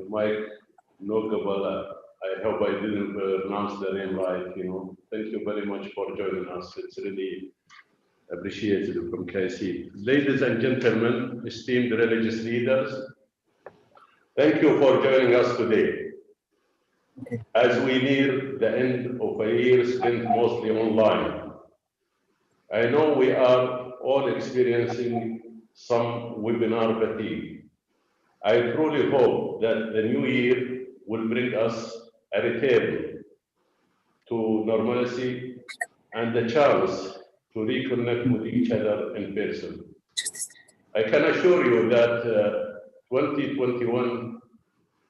Mike Nogabala. I hope I didn't pronounce the name right. Thank you very much for joining us. It's really appreciated from KC. Ladies and gentlemen, esteemed religious leaders, thank you for joining us today. As we near the end of a year spent mostly online, I know we are all experiencing some webinar fatigue. I truly hope that the new year will bring us a return to normalcy and the chance to reconnect with each other in person. I can assure you that 2021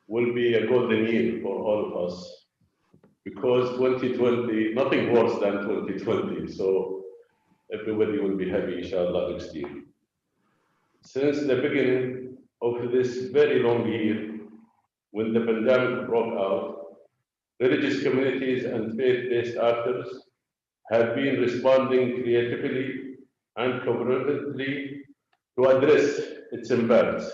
will be a golden year for all of us, because 2020, nothing worse than 2020, so everybody will be happy, inshallah, next year. Since the beginning of this very long year, when the pandemic broke out, religious communities and faith-based actors have been responding creatively and cooperatively to address its impacts.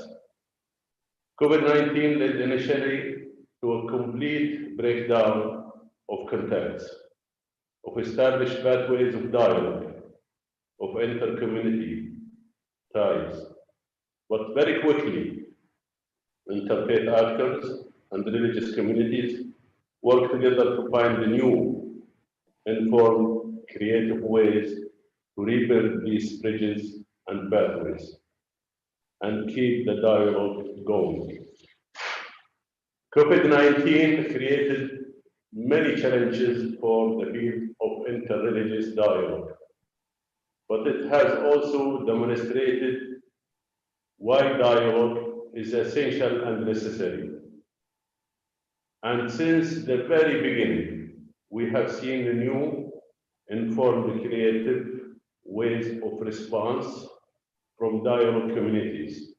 COVID-19 led initially to a complete breakdown of contacts, of established pathways of dialogue, of inter-community ties. But very quickly, interfaith actors and religious communities work together to find new, informed, creative ways to rebuild these bridges and pathways and keep the dialogue going. COVID-19 created many challenges for the field of inter-religious dialogue, but it has also demonstrated why dialogue is essential and necessary. And since the very beginning, we have seen new, informed, creative ways of response from dialogue communities,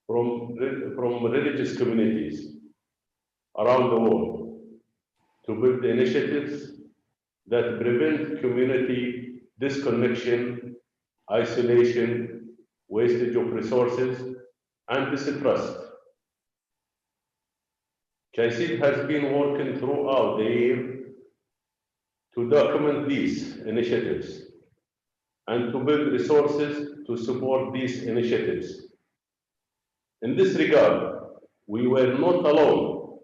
from religious communities around the world, to build initiatives that prevent community disconnection, isolation, wastage of resources, and distrust. Crises has been working throughout the year to document these initiatives and to build resources to support these initiatives. In this regard, we were not alone,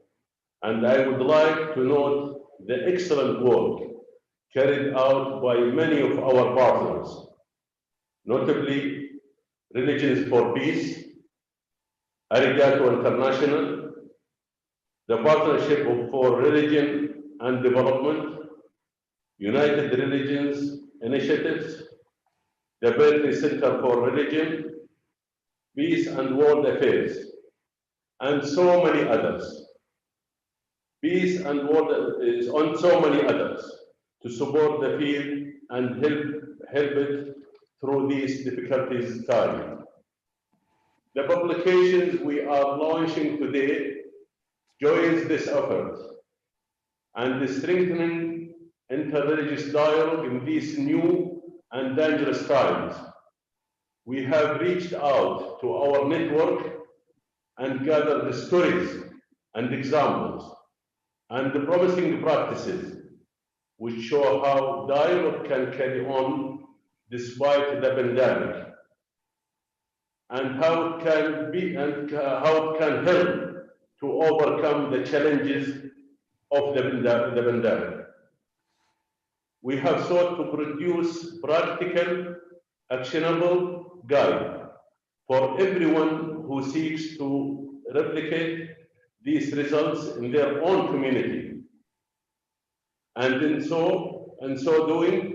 and I would like to note the excellent work carried out by many of our partners, notably Religions for Peace, Arigato International, the Partnership for Religion and Development, United Religions Initiatives, the Berkeley Center for Religion, Peace and World Affairs, and so many others. Peace and World is on so many others to support the field and help it through these difficulties time. The publications we are launching today joins this effort and strengthening interreligious dialogue in these new and dangerous times. We have reached out to our network and gathered the stories and examples and the promising practices which show how dialogue can carry on despite the pandemic, and how it can help to overcome the challenges of the pandemic. We have sought to produce practical, actionable guide for everyone who seeks to replicate these results in their own community, and in so doing,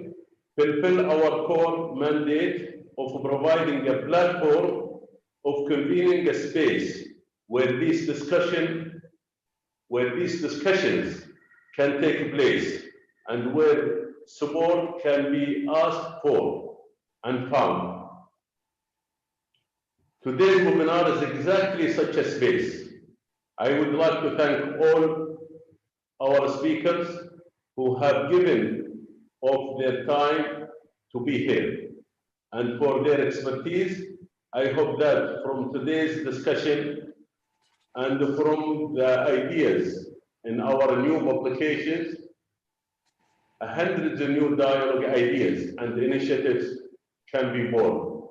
fulfill our core mandate of providing a platform of convening a space where these discussions can take place and where support can be asked for and found. Today's webinar is exactly such a space. I would like to thank all our speakers who have given of their time to be here and for their expertise. I hope that from today's discussion, And from the ideas in our new publications, hundreds of new dialogue ideas and initiatives can be born.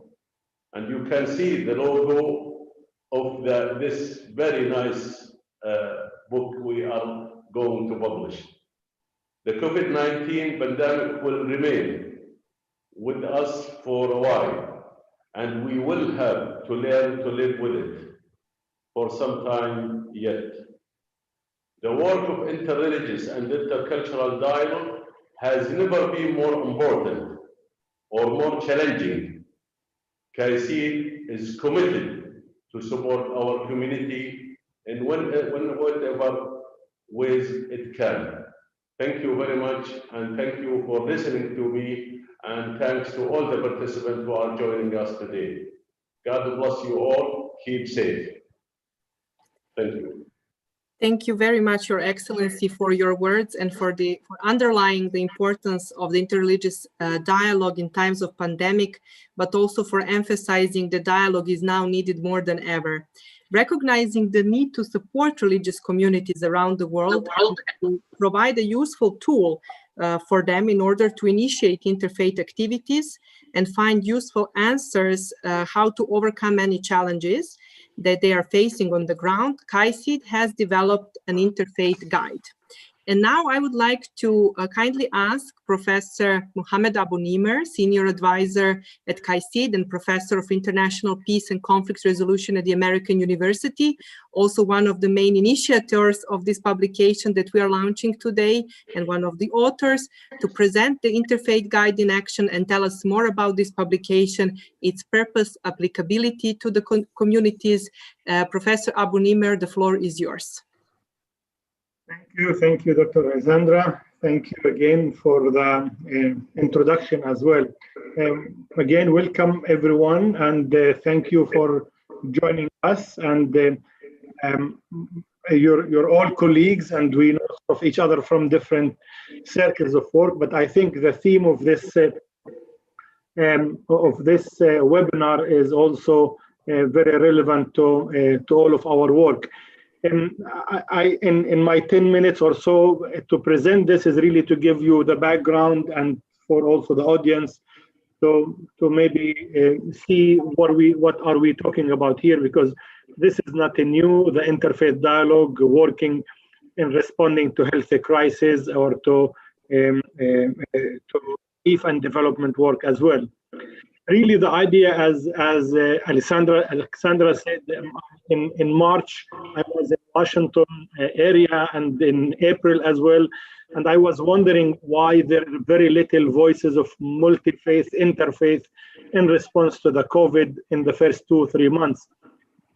And you can see the logo of this very nice book we are going to publish. The COVID-19 pandemic will remain with us for a while, and we will have to learn to live with it for some time yet. The work of interreligious and intercultural dialogue has never been more important or more challenging. CAICEED is committed to support our community in whatever ways it can. Thank you very much, and thank you for listening to me, and thanks to all the participants who are joining us today. God bless you all. Keep safe. Thank you. Thank you very much, Your Excellency, for your words and for underlying the importance of the interreligious dialogue in times of pandemic, but also for emphasizing the dialogue is now needed more than ever. Recognizing the need to support religious communities around the world and to provide a useful tool for them in order to initiate interfaith activities and find useful answers how to overcome many challenges that they are facing on the ground, CAICEED has developed an interfaith guide. And now I would like to kindly ask Professor Mohammed Abu Nimer, Senior Advisor at CAICEED and Professor of International Peace and Conflict Resolution at the American University, also one of the main initiators of this publication that we are launching today, and one of the authors, to present the Interfaith Guide in action and tell us more about this publication, its purpose, applicability to the communities. Professor Abu Nimer, the floor is yours. Thank you, Dr. Alexandra. Thank you again for the introduction as well. Again, welcome everyone, and thank you for joining us. And you're all colleagues, and we know of each other from different circles of work. But I think the theme of this webinar is also very relevant to all of our work. In my 10 minutes or so to present this is really to give you the background and for also the audience to maybe see what are we talking about here, because this is not a new, the interfaith dialogue working in responding to health crisis or to peace and development work as well. Really, the idea, as Alexandra said, in March, I was in Washington area and in April as well, and I was wondering why there are very little voices of multi-faith, interfaith in response to the COVID in the first 2 or 3 months.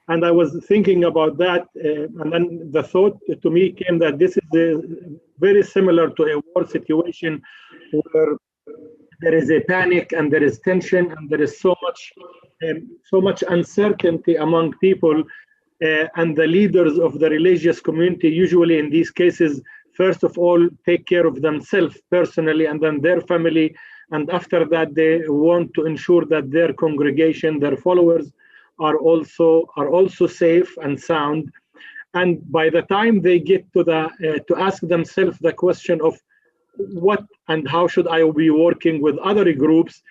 And I was thinking about that, and then the thought to me came that this is very similar to a war situation where there is a panic and there is tension and there is so much uncertainty among people, and the leaders of the religious community usually in these cases first of all take care of themselves personally and then their family, and after that they want to ensure that their congregation, their followers are also safe and sound. And by the time they get to ask themselves the question of what and how should I be working with other groups,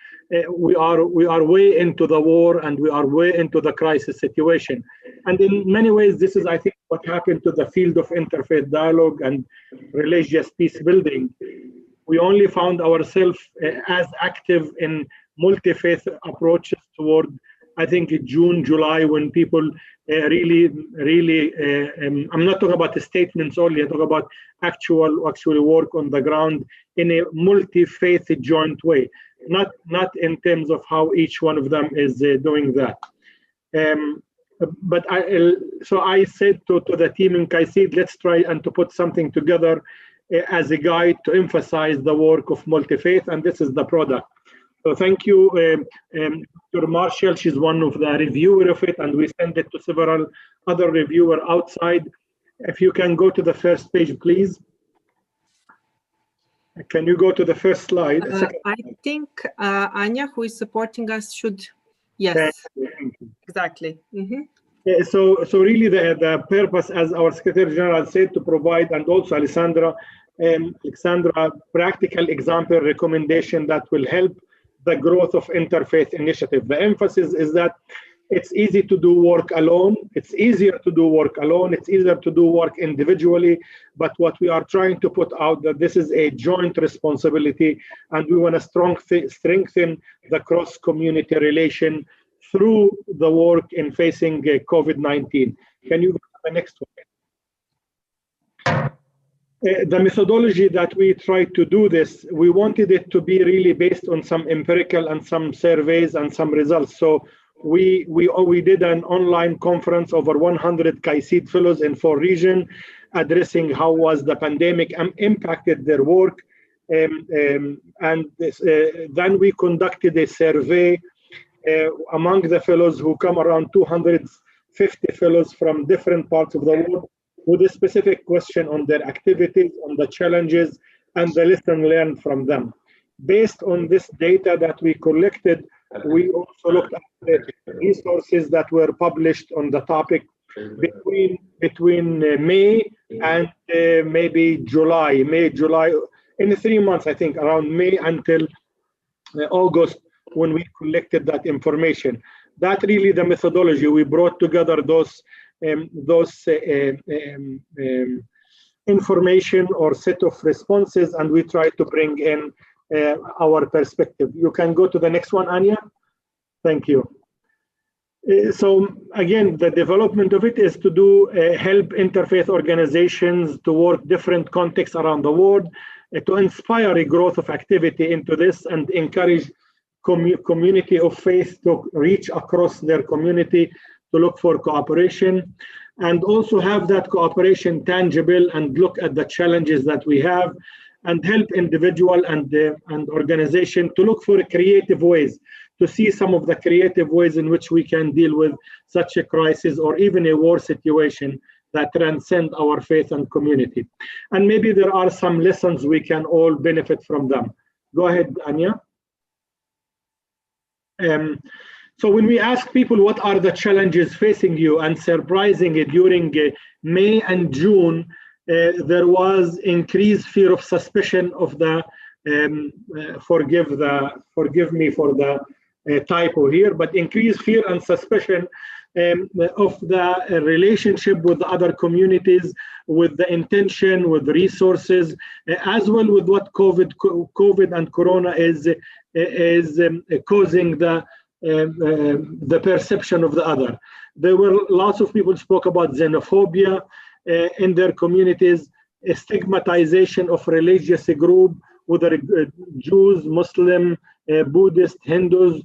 we are way into the war and we are way into the crisis situation. And in many ways, this is, I think, what happened to the field of interfaith dialogue and religious peace building. We only found ourselves as active in multi-faith approaches toward, I think, June, July, when people really, I'm not talking about the statements only, I talk about actually work on the ground in a multi-faith joint way, not in terms of how each one of them is doing that. But I said to the team in CAICEED, let's try and to put something together as a guide to emphasize the work of multi-faith, and this is the product. So thank you, Dr. Marshall. She's one of the reviewers of it, and we sent it to several other reviewers outside. If you can go to the first page, please. Can you go to the first slide? I think Anya, who is supporting us, should. Yes, exactly. Mm-hmm. So really the purpose, as our Secretary General said, to provide, and also Alexandra, practical example recommendation that will help the growth of interfaith initiative. The emphasis is that it's easy to do work alone. It's easier to do work alone. It's easier to do work individually. But what we are trying to put out that this is a joint responsibility, and we want to strengthen the cross-community relation through the work in facing COVID-19. Can you go to the next one? The methodology that we tried to do this, we wanted it to be really based on some empirical and some surveys and some results. So we did an online conference, over 100 CAICID fellows in 4 regions, addressing how was the pandemic impacted their work. Then we conducted a survey among the fellows, who come around 250 fellows from different parts of the world, with a specific question on their activities, on the challenges, and the lesson learned from them. Based on this data that we collected, we also looked at the resources that were published on the topic between May and maybe July, in 3 months, I think, around May until August, when we collected that information. That really the methodology. We brought together those information or set of responses, and we tried to bring in our perspective. You can go to the next one, Anya. Thank you. So again, the development of it is to do help interfaith organizations to work different contexts around the world, to inspire a growth of activity into this, and encourage community of faith to reach across their community to look for cooperation, and also have that cooperation tangible and look at the challenges that we have, and help individual and organization to look for creative ways, to see some of the creative ways in which we can deal with such a crisis or even a war situation that transcend our faith and community. And maybe there are some lessons we can all benefit from them. Go ahead, Anya. So when we ask people what are the challenges facing you, and surprising during May and June, there was increased fear of suspicion of the, forgive me for the typo here, but increased fear and suspicion of the relationship with the other communities, with the intention, with resources, as well with what COVID and Corona is causing the perception of the other. There were lots of people spoke about xenophobia in their communities, a stigmatization of religious group, whether Jews, Muslim, Buddhist, Hindus,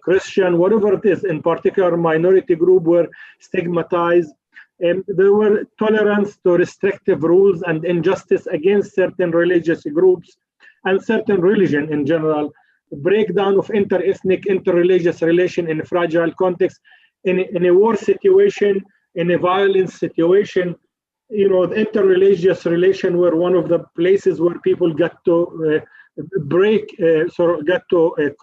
Christian, whatever it is, in particular minority group were stigmatized. There were tolerance to restrictive rules and injustice against certain religious groups and certain religion in general. Breakdown of inter-ethnic, inter-religious relation in a fragile context, in a war situation, in a violence situation. You know, the inter-religious relation were one of the places where people got to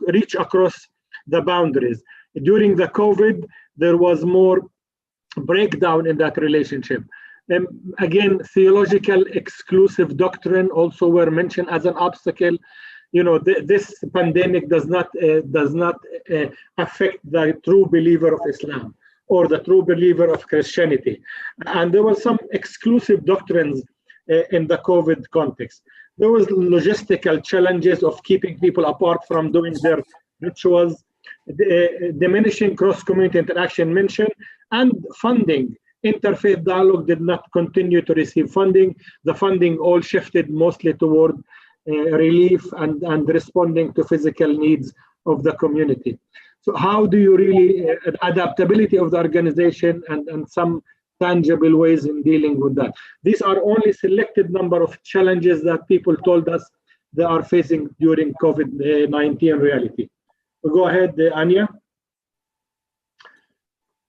reach across the boundaries. During the COVID, there was more breakdown in that relationship. Again, theological exclusive doctrine also were mentioned as an obstacle. You know, this pandemic does not affect the true believer of Islam or the true believer of Christianity. And there were some exclusive doctrines in the COVID context. There was logistical challenges of keeping people apart from doing their rituals, diminishing cross-community interaction mentioned, and funding. Interfaith dialogue did not continue to receive funding. The funding all shifted mostly toward relief and responding to physical needs of the community. So how do you really, adaptability of the organization and some tangible ways in dealing with that. These are only selected number of challenges that people told us they are facing during COVID-19 reality. Go ahead, Anya.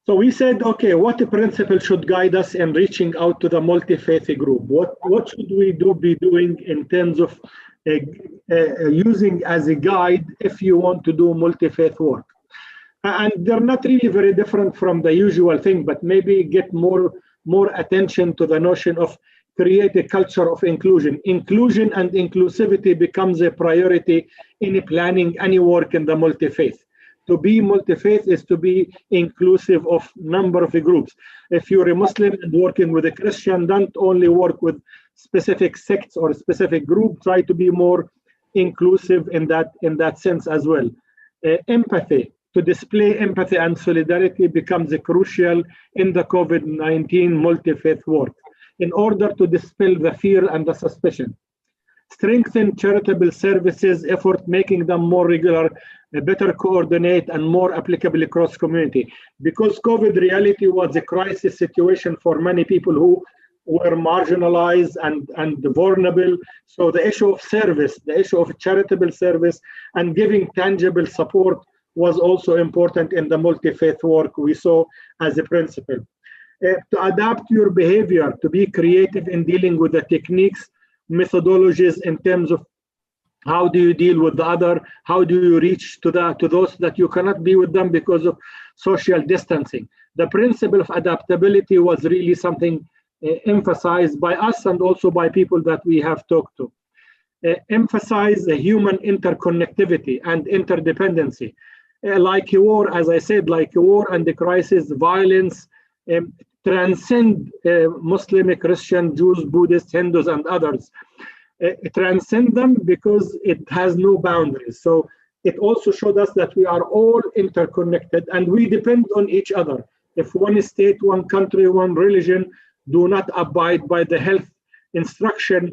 So we said, okay, what principle should guide us in reaching out to the multi-faith group? What should we be doing in terms of using as a guide if you want to do multi-faith work? And they're not really very different from the usual thing, but maybe get more attention to the notion of create a culture of inclusion. Inclusion and inclusivity becomes a priority in planning any work in the multi-faith. To be multi-faith is to be inclusive of number of groups. If you're a Muslim and working with a Christian, don't only work with specific sects or specific group. Try to be more inclusive in that sense as well. Empathy. To display empathy and solidarity becomes crucial in the COVID-19 multi-faith work in order to dispel the fear and the suspicion. Strengthen charitable services effort, making them more regular, better coordinate, and more applicable across community. Because COVID reality was a crisis situation for many people who were marginalized and vulnerable. So the issue of service, the issue of charitable service and giving tangible support was also important in the multi-faith work we saw as a principle. To adapt your behavior, to be creative in dealing with the techniques, methodologies in terms of how do you deal with the other, how do you reach to those that you cannot be with them because of social distancing. The principle of adaptability was really something emphasized by us and also by people that we have talked to. Emphasize the human interconnectivity and interdependency. Like a war, as I said, like a war and the crisis, violence transcend Muslim, Christian, Jews, Buddhists, Hindus, and others. Transcend them because it has no boundaries. So it also showed us that we are all interconnected and we depend on each other. If one state, one country, one religion do not abide by the health instruction,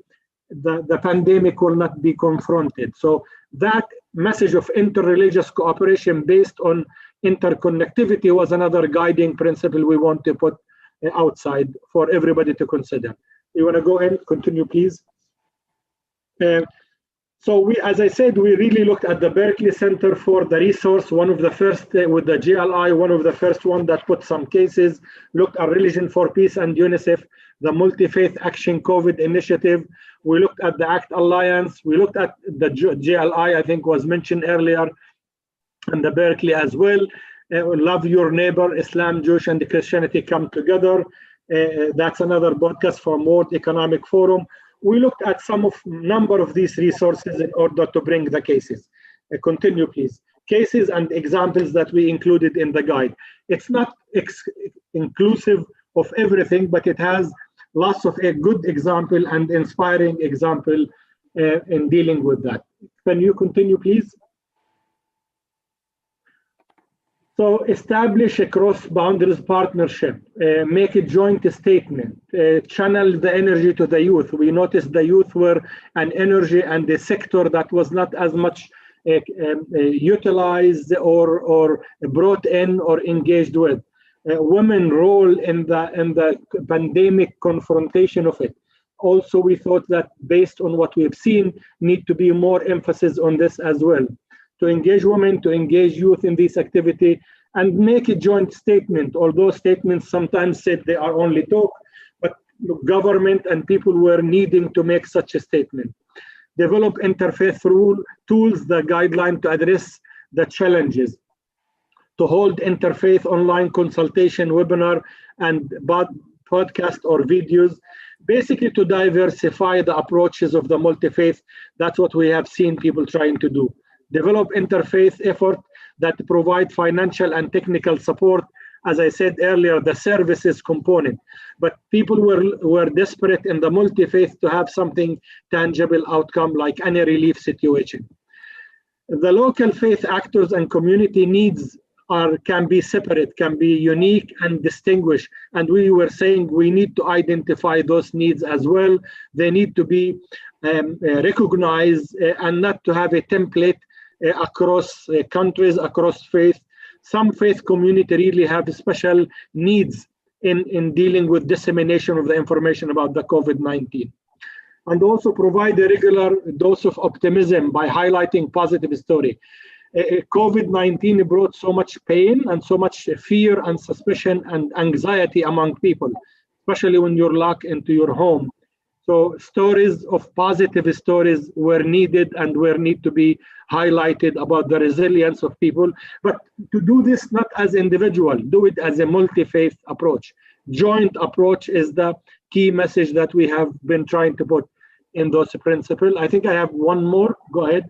the pandemic will not be confronted. So that message of interreligious cooperation based on interconnectivity was another guiding principle we want to put outside for everybody to consider. You want to go and continue, please? So we, as I said, we really looked at the Berkeley Center for the resource, one of the first with the GLI, one of the first one that put some cases, looked at Religion for Peace and UNICEF, the Multi-Faith Action COVID Initiative. We looked at the ACT Alliance. We looked at the GLI, I think was mentioned earlier, and the Berkeley as well. Love Your Neighbor, Islam, Jewish, and Christianity Come Together. That's another podcast from World Economic Forum. We looked at some of number of these resources in order to bring the cases. Continue, please. Cases and examples that we included in the guide. It's not inclusive of everything, but it has lots of a good example and inspiring example in dealing with that. Can you continue, please? So establish a cross-boundaries partnership, make a joint statement, channel the energy to the youth. We noticed the youth were an energy and a sector that was not as much utilized or brought in or engaged with. Women role in the pandemic confrontation of it. Also, we thought that based on what we've seen, need to be more emphasis on this as well. To engage women, to engage youth in this activity, and make a joint statement. Although statements sometimes said they are only talk, but government and people were needing to make such a statement. Develop interfaith tools, the guideline to address the challenges. To hold interfaith online consultation, webinar, and podcast or videos, basically to diversify the approaches of the multi-faith. That's what we have seen people trying to do. Develop interfaith effort that provide financial and technical support. As I said earlier, the services component. But people were desperate in the multi-faith to have something tangible outcome like any relief situation. The local faith actors and community needs can be separate, can be unique and distinguished. And we were saying we need to identify those needs as well. They need to be recognized and not to have a template across countries, across faith. Some faith community really have special needs in dealing with dissemination of the information about the COVID-19. And also provide a regular dose of optimism by highlighting positive story. COVID-19 brought so much pain and so much fear and suspicion and anxiety among people, especially when you're locked into your home. So stories of positive stories were needed and were need to be highlighted about the resilience of people. But to do this not as individual, do it as a multi-faith approach. Joint approach is the key message that we have been trying to put in those principles. I think I have one more. Go ahead.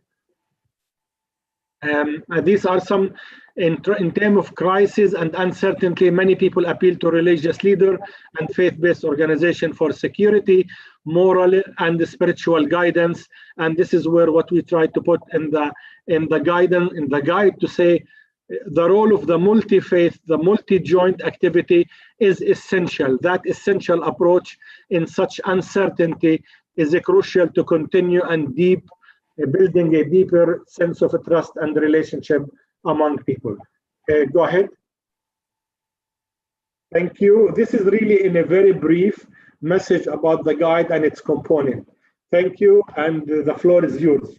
These are some, in terms of crisis and uncertainty, many people appeal to religious leader and faith-based organization for security, moral and spiritual guidance. And this is where what we try to put in the guide to say the role of the multi-faith, the multi-joint activity is essential. That essential approach in such uncertainty is crucial to continue and building a deeper sense of trust and relationship among people. Go ahead. Thank you. This is really in a very brief message about the guide and its component. Thank you, and the floor is yours.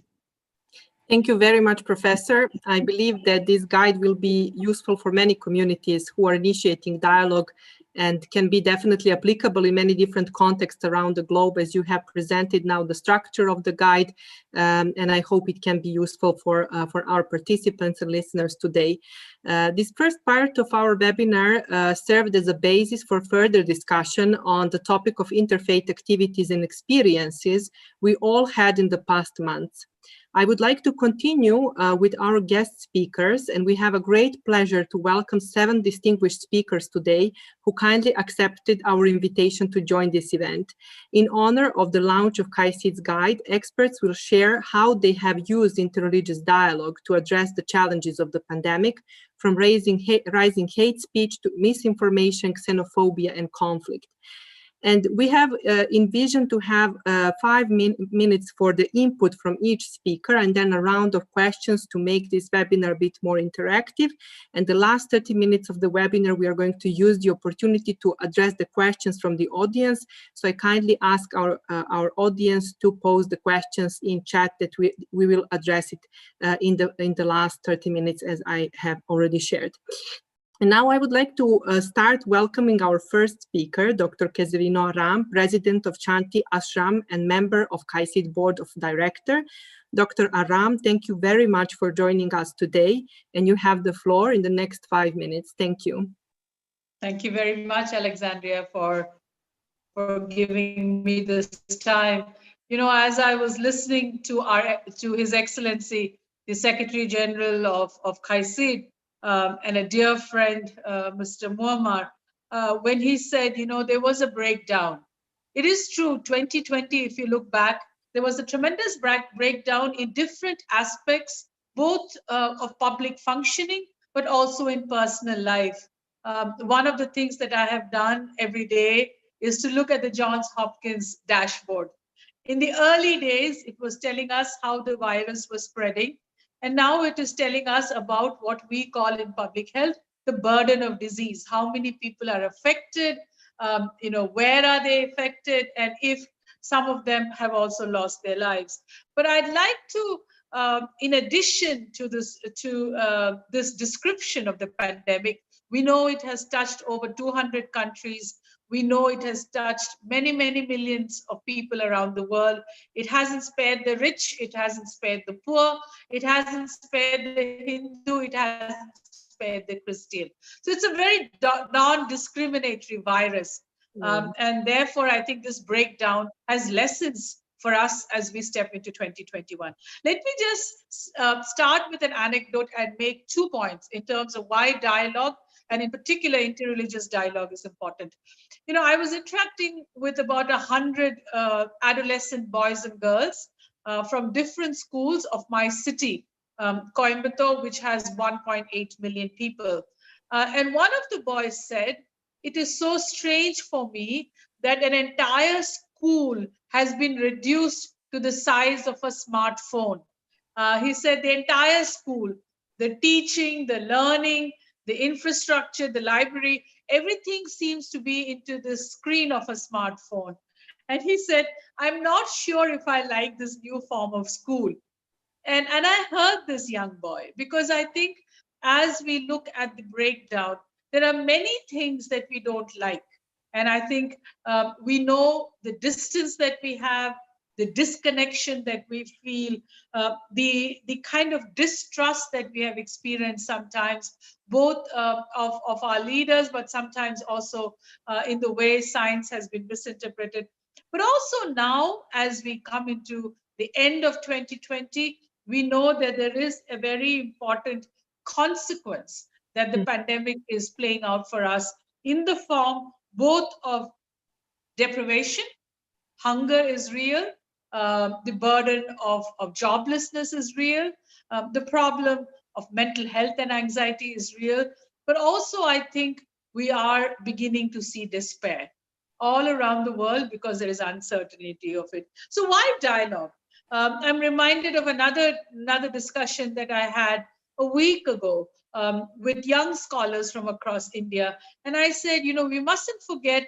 Thank you very much, Professor. I believe that this guide will be useful for many communities who are initiating dialogue and can be definitely applicable in many different contexts around the globe, as you have presented now the structure of the guide, and I hope it can be useful for our participants and listeners today. This first part of our webinar served as a basis for further discussion on the topic of interfaith activities and experiences we all had in the past months. I would like to continue with our guest speakers, and we have a great pleasure to welcome 7 distinguished speakers today who kindly accepted our invitation to join this event. In honor of the launch of Crises Guide, experts will share how they have used interreligious dialogue to address the challenges of the pandemic, from rising hate speech to misinformation, xenophobia, and conflict. And we have envisioned to have 5 minutes for the input from each speaker, and then a round of questions to make this webinar a bit more interactive. And the last 30 minutes of the webinar, we are going to use the opportunity to address the questions from the audience. So I kindly ask our audience to pose the questions in chat, that we will address it in the last 30 minutes, as I have already shared. And now I would like to start welcoming our first speaker, Dr. Kezerino Aram, President of Chanti Ashram and member of Crises Board of Director. Dr. Aram, thank you very much for joining us today, and you have the floor in the next 5 minutes. Thank you. Thank you very much, Alexandria, for giving me this time. You know, as I was listening to His Excellency, the Secretary General of Crises, and a dear friend, Mr. Muammar, when he said, you know, there was a breakdown. It is true, 2020, if you look back, there was a tremendous breakdown in different aspects, both of public functioning, but also in personal life. One of the things that I have done every day is to look at the Johns Hopkins dashboard. In the early days, it was telling us how the virus was spreading. And now it is telling us about what we call in public health, the burden of disease, how many people are affected, you know, where are they affected, and if some of them have also lost their lives. But I'd like to, in addition to this description of the pandemic, we know it has touched over 200 countries. We know it has touched many, many millions of people around the world. It hasn't spared the rich. It hasn't spared the poor. It hasn't spared the Hindu. It hasn't spared the Christian. So it's a very non-discriminatory virus. And therefore, I think this breakdown has lessons for us as we step into 2021. Let me just start with an anecdote and make 2 points in terms of why dialogue, and in particular, interreligious dialogue, is important. You know, I was interacting with about 100 adolescent boys and girls from different schools of my city, Coimbatore, which has 1.8 million people. And one of the boys said, "It is so strange for me that an entire school has been reduced to the size of a smartphone." He said the entire school, the teaching, the learning, the infrastructure, the library, everything seems to be into the screen of a smartphone. And he said, "I'm not sure if I like this new form of school." And I heard this young boy, because I think as we look at the breakdown, there are many things that we don't like. And I think we know the distance that we have, the disconnection that we feel, the kind of distrust that we have experienced sometimes, both of our leaders, but sometimes also in the way science has been misinterpreted. But also now, as we come into the end of 2020, we know that there is a very important consequence that the pandemic is playing out for us in the form both of deprivation. Hunger is real. The burden of joblessness is real. The problem of mental health and anxiety is real. But also, I think we are beginning to see despair all around the world because there is uncertainty of it. So why dialogue? I'm reminded of another discussion that I had a week ago with young scholars from across India. And I said, you know, we mustn't forget,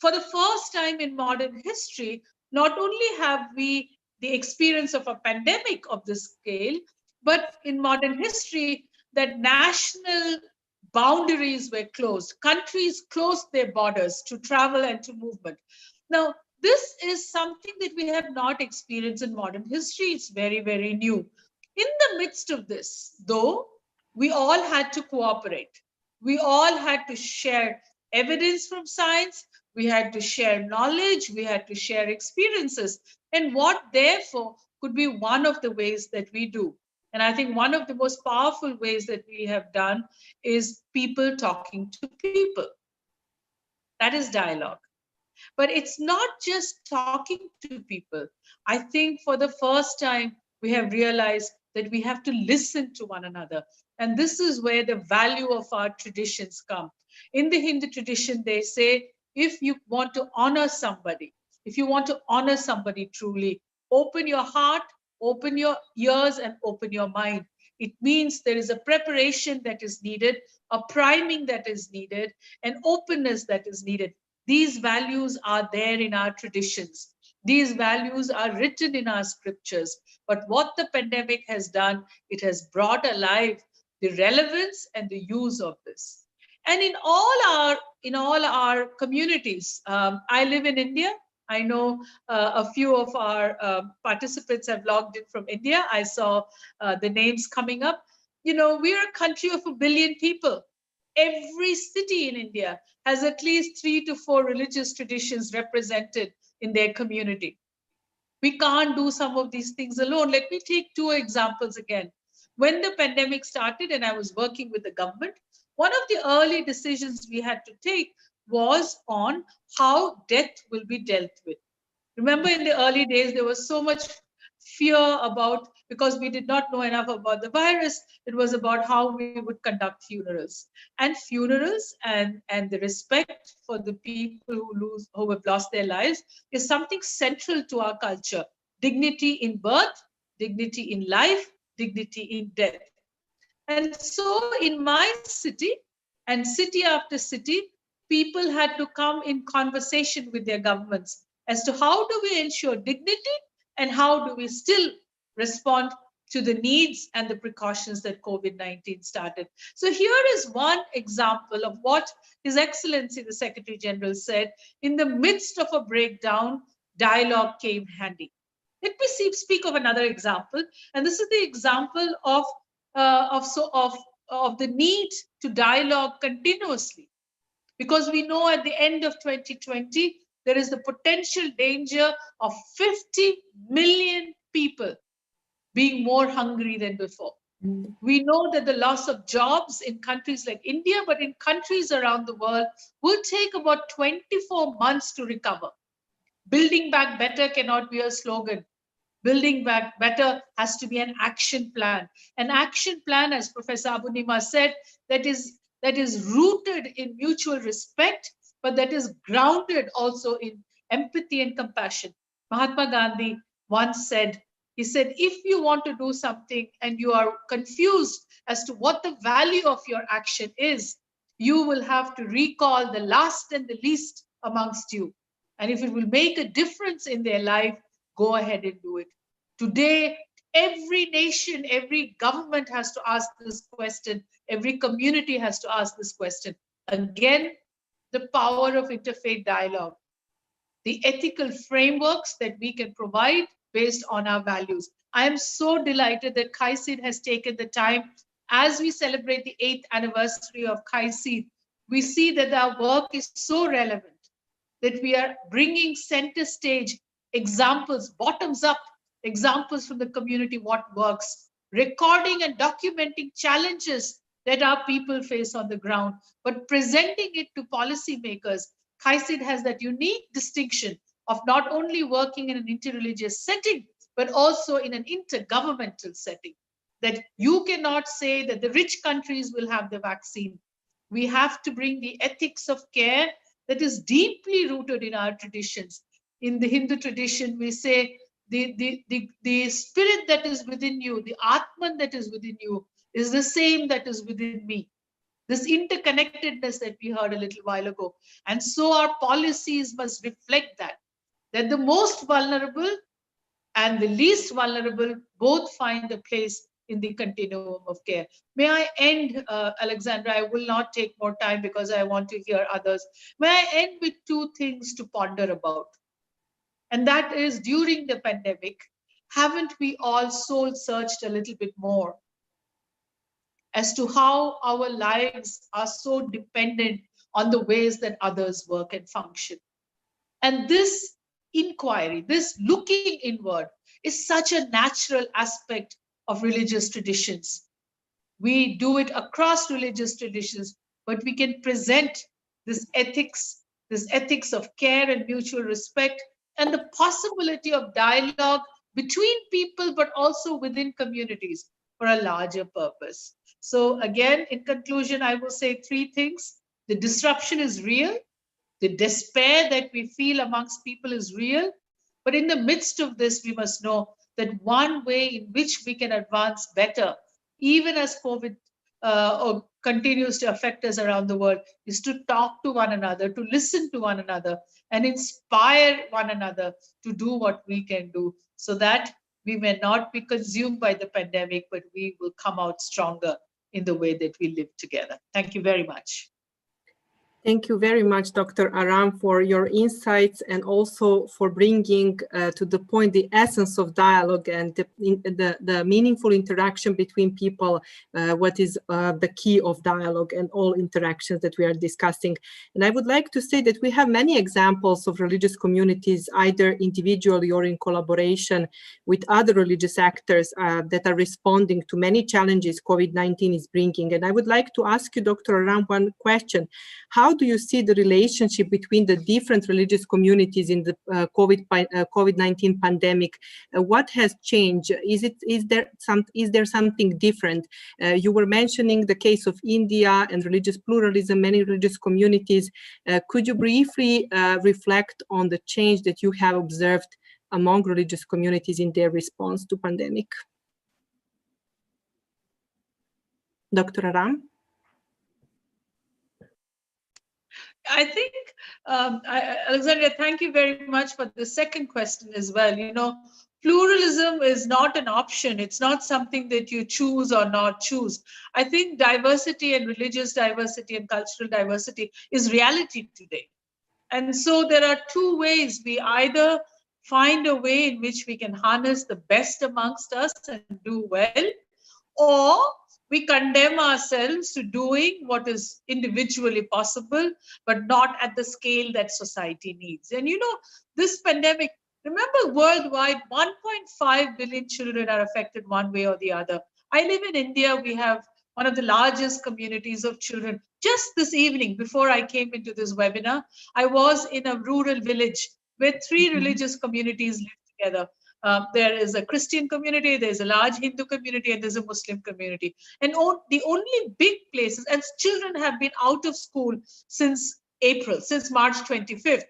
for the first time in modern history, not only have we the experience of a pandemic of this scale, but in modern history, that national boundaries were closed. Countries closed their borders to travel and to movement. Now, this is something that we have not experienced in modern history. It's very, very new. In the midst of this, though, we all had to cooperate. We all had to share evidence from science. We had to share knowledge. We had to share experiences. And what, therefore, could be one of the ways that we do. And I think one of the most powerful ways that we have done is people talking to people. That is dialogue. But it's not just talking to people. I think for the first time, we have realized that we have to listen to one another. And this is where the value of our traditions come. In the Hindu tradition, they say, if you want to honor somebody, if you want to honor somebody truly, open your heart, open your ears, and open your mind. It means there is a preparation that is needed, a priming that is needed, an openness that is needed. These values are there in our traditions. These values are written in our scriptures. But what the pandemic has done, it has brought alive the relevance and the use of this. And in all our communities, I live in India. I know a few of our participants have logged in from India. I saw the names coming up. You know, we're a country of 1 billion people. Every city in India has at least 3 to 4 religious traditions represented in their community. We can't do some of these things alone. Let me take 2 examples again. When the pandemic started and I was working with the government, one of the early decisions we had to take was on how death will be dealt with. Remember, in the early days, there was so much fear about, because we did not know enough about the virus, it was about how we would conduct funerals. And funerals and the respect for the people who have lost their lives is something central to our culture. Dignity in birth, dignity in life, dignity in death. And so in my city, and city after city, people had to come in conversation with their governments as to how do we ensure dignity and how do we still respond to the needs and the precautions that COVID-19 started. So here is one example of what His Excellency, the Secretary General, said. In the midst of a breakdown, dialogue came handy. Let me speak of another example. And this is the example of the need to dialogue continuously. Because we know at the end of 2020, there is the potential danger of 50 million people being more hungry than before. We know that the loss of jobs in countries like India, but in countries around the world, will take about 24 months to recover. Building back better cannot be a slogan. Building back better has to be an action plan. An action plan, as Professor Abu Nima said, that is rooted in mutual respect, but that is grounded also in empathy and compassion. Mahatma Gandhi once said, he said, if you want to do something and you are confused as to what the value of your action is, you will have to recall the last and the least amongst you. And if it will make a difference in their life, go ahead and do it. Today, every nation, every government has to ask this question. Every community has to ask this question. Again, the power of interfaith dialogue, the ethical frameworks that we can provide based on our values. I am so delighted that Crises has taken the time. As we celebrate the 8th anniversary of Crises, we see that our work is so relevant, that we are bringing center stage examples, bottoms up examples from the community, what works, recording and documenting challenges that our people face on the ground, but presenting it to policymakers. Crises has that unique distinction of not only working in an interreligious setting, but also in an intergovernmental setting, that you cannot say that the rich countries will have the vaccine. We have to bring the ethics of care that is deeply rooted in our traditions. In the Hindu tradition, we say the spirit that is within you, the Atman that is within you, is the same that is within me. This interconnectedness that we heard a little while ago. And so our policies must reflect that the most vulnerable and the least vulnerable both find a place in the continuum of care. May I end, Alexandra? I will not take more time because I want to hear others. May I end with two things to ponder about? And that is, during the pandemic, haven't we all soul searched a little bit more as to how our lives are so dependent on the ways that others work and function? And this inquiry, this looking inward, is such a natural aspect of religious traditions. We do it across religious traditions, but we can present this ethics of care and mutual respect, and the possibility of dialogue between people, but also within communities for a larger purpose. So again, in conclusion, I will say three things. The disruption is real. The despair that we feel amongst people is real. But in the midst of this, we must know that one way in which we can advance better, even as COVID continues to affect us around the world, is to talk to one another, to listen to one another, and inspire one another to do what we can do, so that we may not be consumed by the pandemic, but we will come out stronger in the way that we live together. Thank you very much. Thank you very much, Dr. Aram, for your insights and also for bringing to the point the essence of dialogue and the meaningful interaction between people, what is the key of dialogue and all interactions that we are discussing. And I would like to say that we have many examples of religious communities, either individually or in collaboration with other religious actors that are responding to many challenges COVID-19 is bringing. And I would like to ask you, Dr. Aram, one question. How do you see the relationship between the different religious communities in the COVID-19 pandemic? What has changed? Is there something different? You were mentioning the case of India and religious pluralism, many religious communities. Could you briefly reflect on the change that you have observed among religious communities in their response to pandemic? Dr. Aram? I think, Alexandria, thank you very much for the second question as well. You know, pluralism is not an option. It's not something that you choose or not choose. I think diversity and religious diversity and cultural diversity is reality today. And so there are two ways. We either find a way in which we can harness the best amongst us and do well, or we condemn ourselves to doing what is individually possible, but not at the scale that society needs. And you know, this pandemic, remember worldwide, 1.5 billion children are affected one way or the other. I live in India. We have one of the largest communities of children. Just this evening, before I came into this webinar, I was in a rural village where three religious communities live together. There is a Christian community, there's a large Hindu community, and there's a Muslim community. And the only big places, and children have been out of school since April, since March 25th.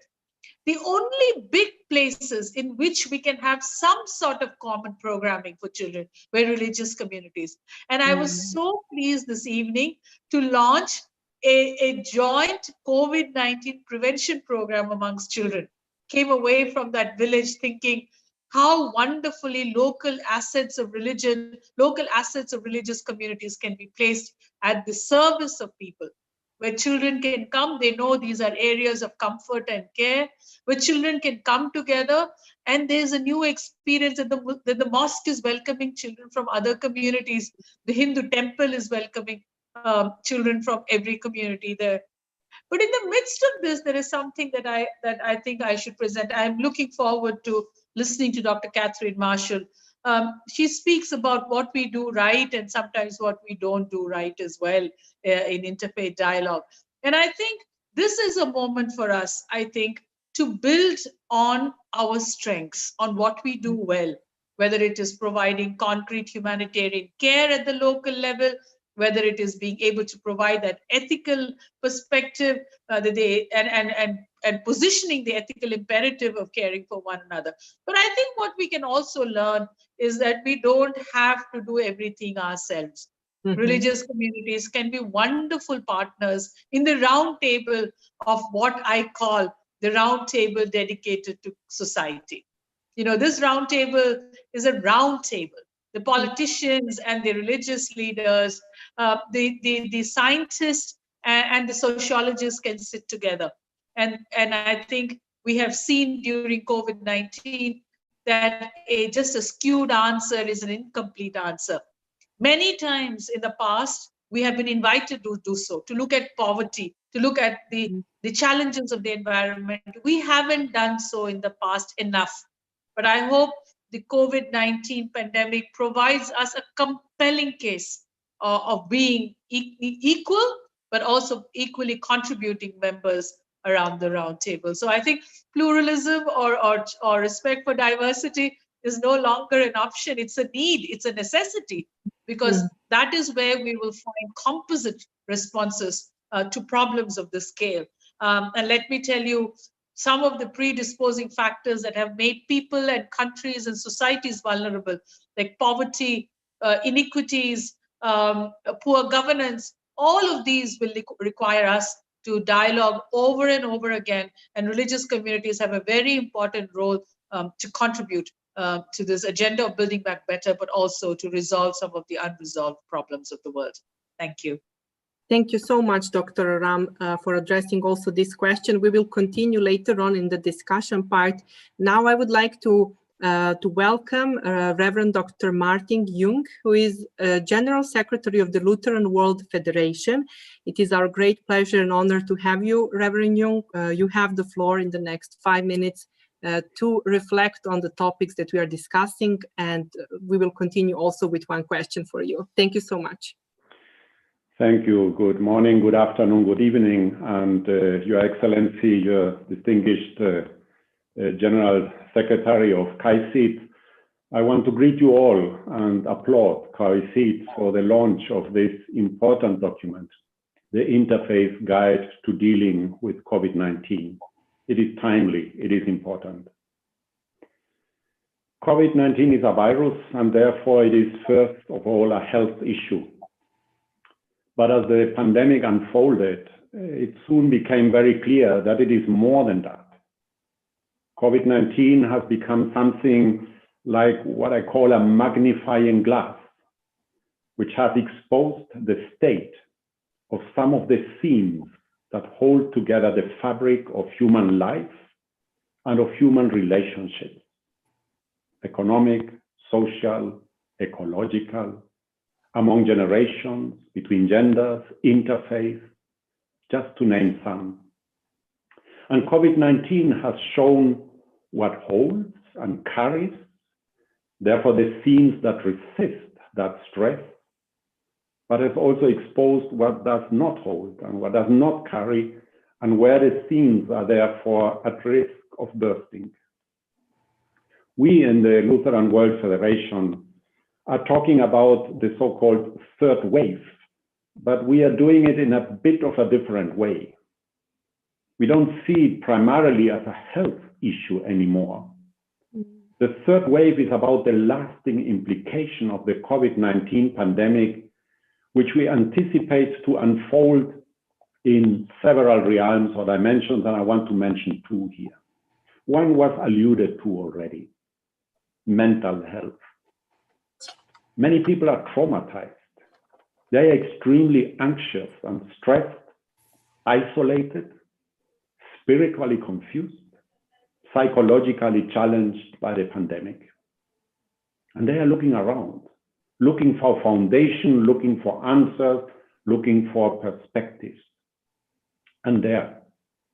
The only big places in which we can have some sort of common programming for children were religious communities. And I was so pleased this evening to launch a joint COVID-19 prevention program amongst children. Came away from that village thinking how wonderfully local assets of religion, local assets of religious communities can be placed at the service of people. where children can come. They know these are areas of comfort and care, where children can come together. And there's a new experience that the mosque is welcoming children from other communities. The Hindu temple is welcoming children from every community there. But in the midst of this, there is something that I think I should present. I'm looking forward to listening to Dr. Catherine Marshall. She speaks about what we do right and sometimes what we don't do right as well in interfaith dialogue. And I think this is a moment for us, I think, to build on our strengths, on what we do well, whether it is providing concrete humanitarian care at the local level, whether it is being able to provide that ethical perspective and positioning the ethical imperative of caring for one another. But I think what we can also learn is that we don't have to do everything ourselves. Mm-hmm. Religious communities can be wonderful partners in the round table of what I call the round table dedicated to society. You know, this round table is a round table. The politicians and the religious leaders, the scientists and the sociologists can sit together. And I think we have seen during COVID-19 that just a skewed answer is an incomplete answer. Many times in the past, we have been invited to do so, to look at poverty, to look at the challenges of the environment. We haven't done so in the past enough. But I hope the COVID-19 pandemic provides us a compelling case of being equal, but also equally contributing members around the round table. So I think pluralism or respect for diversity is no longer an option. It's a need, it's a necessity, because that is where we will find composite responses to problems of this scale. And let me tell you, some of the predisposing factors that have made people and countries and societies vulnerable, like poverty, inequities, poor governance, all of these will require us to dialogue over and over again. And religious communities have a very important role to contribute to this agenda of building back better, but also to resolve some of the unresolved problems of the world. Thank you. Thank you so much, Dr. Ram, for addressing also this question. We will continue later on in the discussion part. Now I would like to welcome Reverend Dr. Martin Jung, who is General Secretary of the Lutheran World Federation. It is our great pleasure and honor to have you, Reverend Jung. You have the floor in the next 5 minutes to reflect on the topics that we are discussing, and we will continue also with one question for you. Thank you so much. Thank you. Good morning, good afternoon, good evening, and Your Excellency, your distinguished General Secretary of Crises. I want to greet you all and applaud Crises for the launch of this important document, the Interfaith Guide to Dealing with COVID-19. It is timely, it is important. COVID-19 is a virus, and therefore it is first of all a health issue. But as the pandemic unfolded, it soon became very clear that it is more than that. COVID-19 has become something like what I call a magnifying glass, which has exposed the state of some of the seams that hold together the fabric of human life and of human relationships: economic, social, ecological, among generations, between genders, interfaith, just to name some. And COVID-19 has shown what holds and carries, therefore the seams that resist that stress, but has also exposed what does not hold and what does not carry, and where the seams are therefore at risk of bursting. We in the Lutheran World Federation are talking about the so-called third wave, but we are doing it in a bit of a different way. We don't see it primarily as a health issue anymore. The third wave is about the lasting implication of the COVID-19 pandemic, which we anticipate to unfold in several realms or dimensions, and I want to mention two here. One was alluded to already: mental health. Many people are traumatized. They are extremely anxious and stressed isolated, spiritually confused, psychologically challenged by the pandemic. And they are looking around, looking for foundation, looking for answers, looking for perspectives. And there,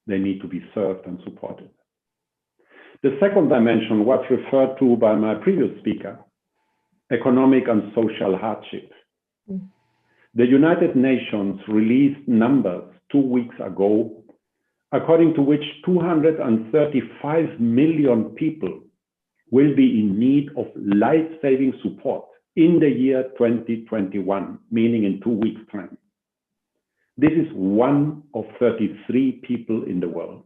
they need to be served and supported. The second dimension was referred to by my previous speaker, economic and social hardship. The United Nations released numbers 2 weeks ago, according to which 235 million people will be in need of life-saving support in the year 2021, meaning in 2 weeks' time. This is 1 of 33 people in the world.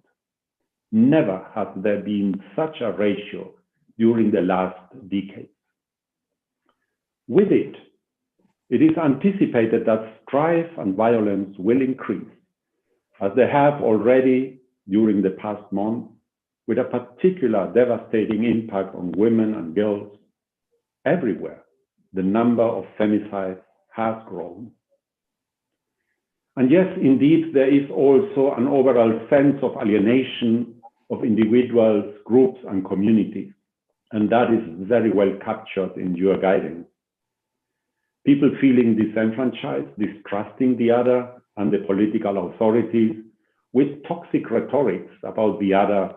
Never has there been such a ratio during the last decade. With it, it is anticipated that strife and violence will increase, as they have already during the past month, with a particular devastating impact on women and girls. Everywhere, the number of femicides has grown. And yes, indeed, there is also an overall sense of alienation of individuals, groups, and communities. And that is very well captured in your guidance. People feeling disenfranchised, distrusting the other and the political authorities, with toxic rhetorics about the other,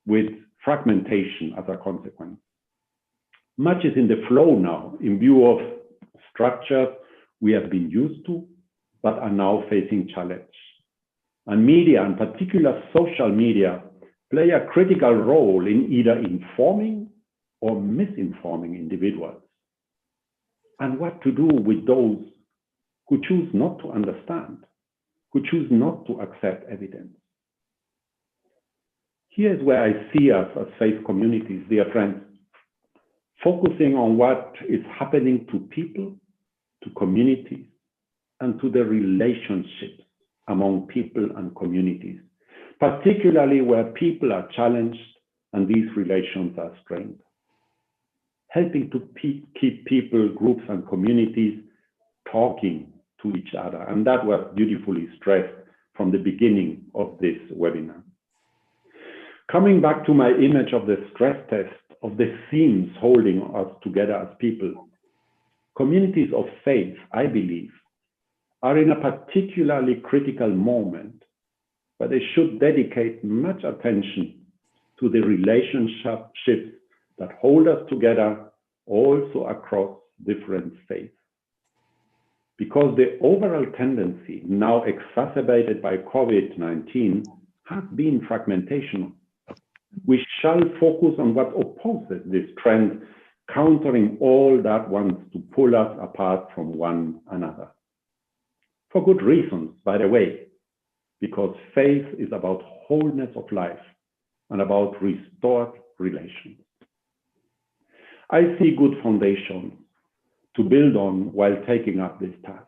with fragmentation as a consequence. Much is in the flow now in view of structures we have been used to, but are now facing challenge. And media, in particular social media, play a critical role in either informing or misinforming individuals. And what to do with those who choose not to understand, who choose not to accept evidence. Here's where I see us as faith communities, dear friends, focusing on what is happening to people, to communities, and to the relationships among people and communities, particularly where people are challenged and these relations are strained. Helping to keep people, groups, and communities talking to each other. And that was beautifully stressed from the beginning of this webinar. Coming back to my image of the stress test of the themes holding us together as people, communities of faith, I believe, are in a particularly critical moment where they should dedicate much attention to the relationships that hold us together also across different faiths. Because the overall tendency, now exacerbated by COVID-19, has been fragmentation. We shall focus on what opposes this trend, countering all that wants to pull us apart from one another. For good reasons, by the way, because faith is about wholeness of life and about restored relations. I see good foundations to build on while taking up this task.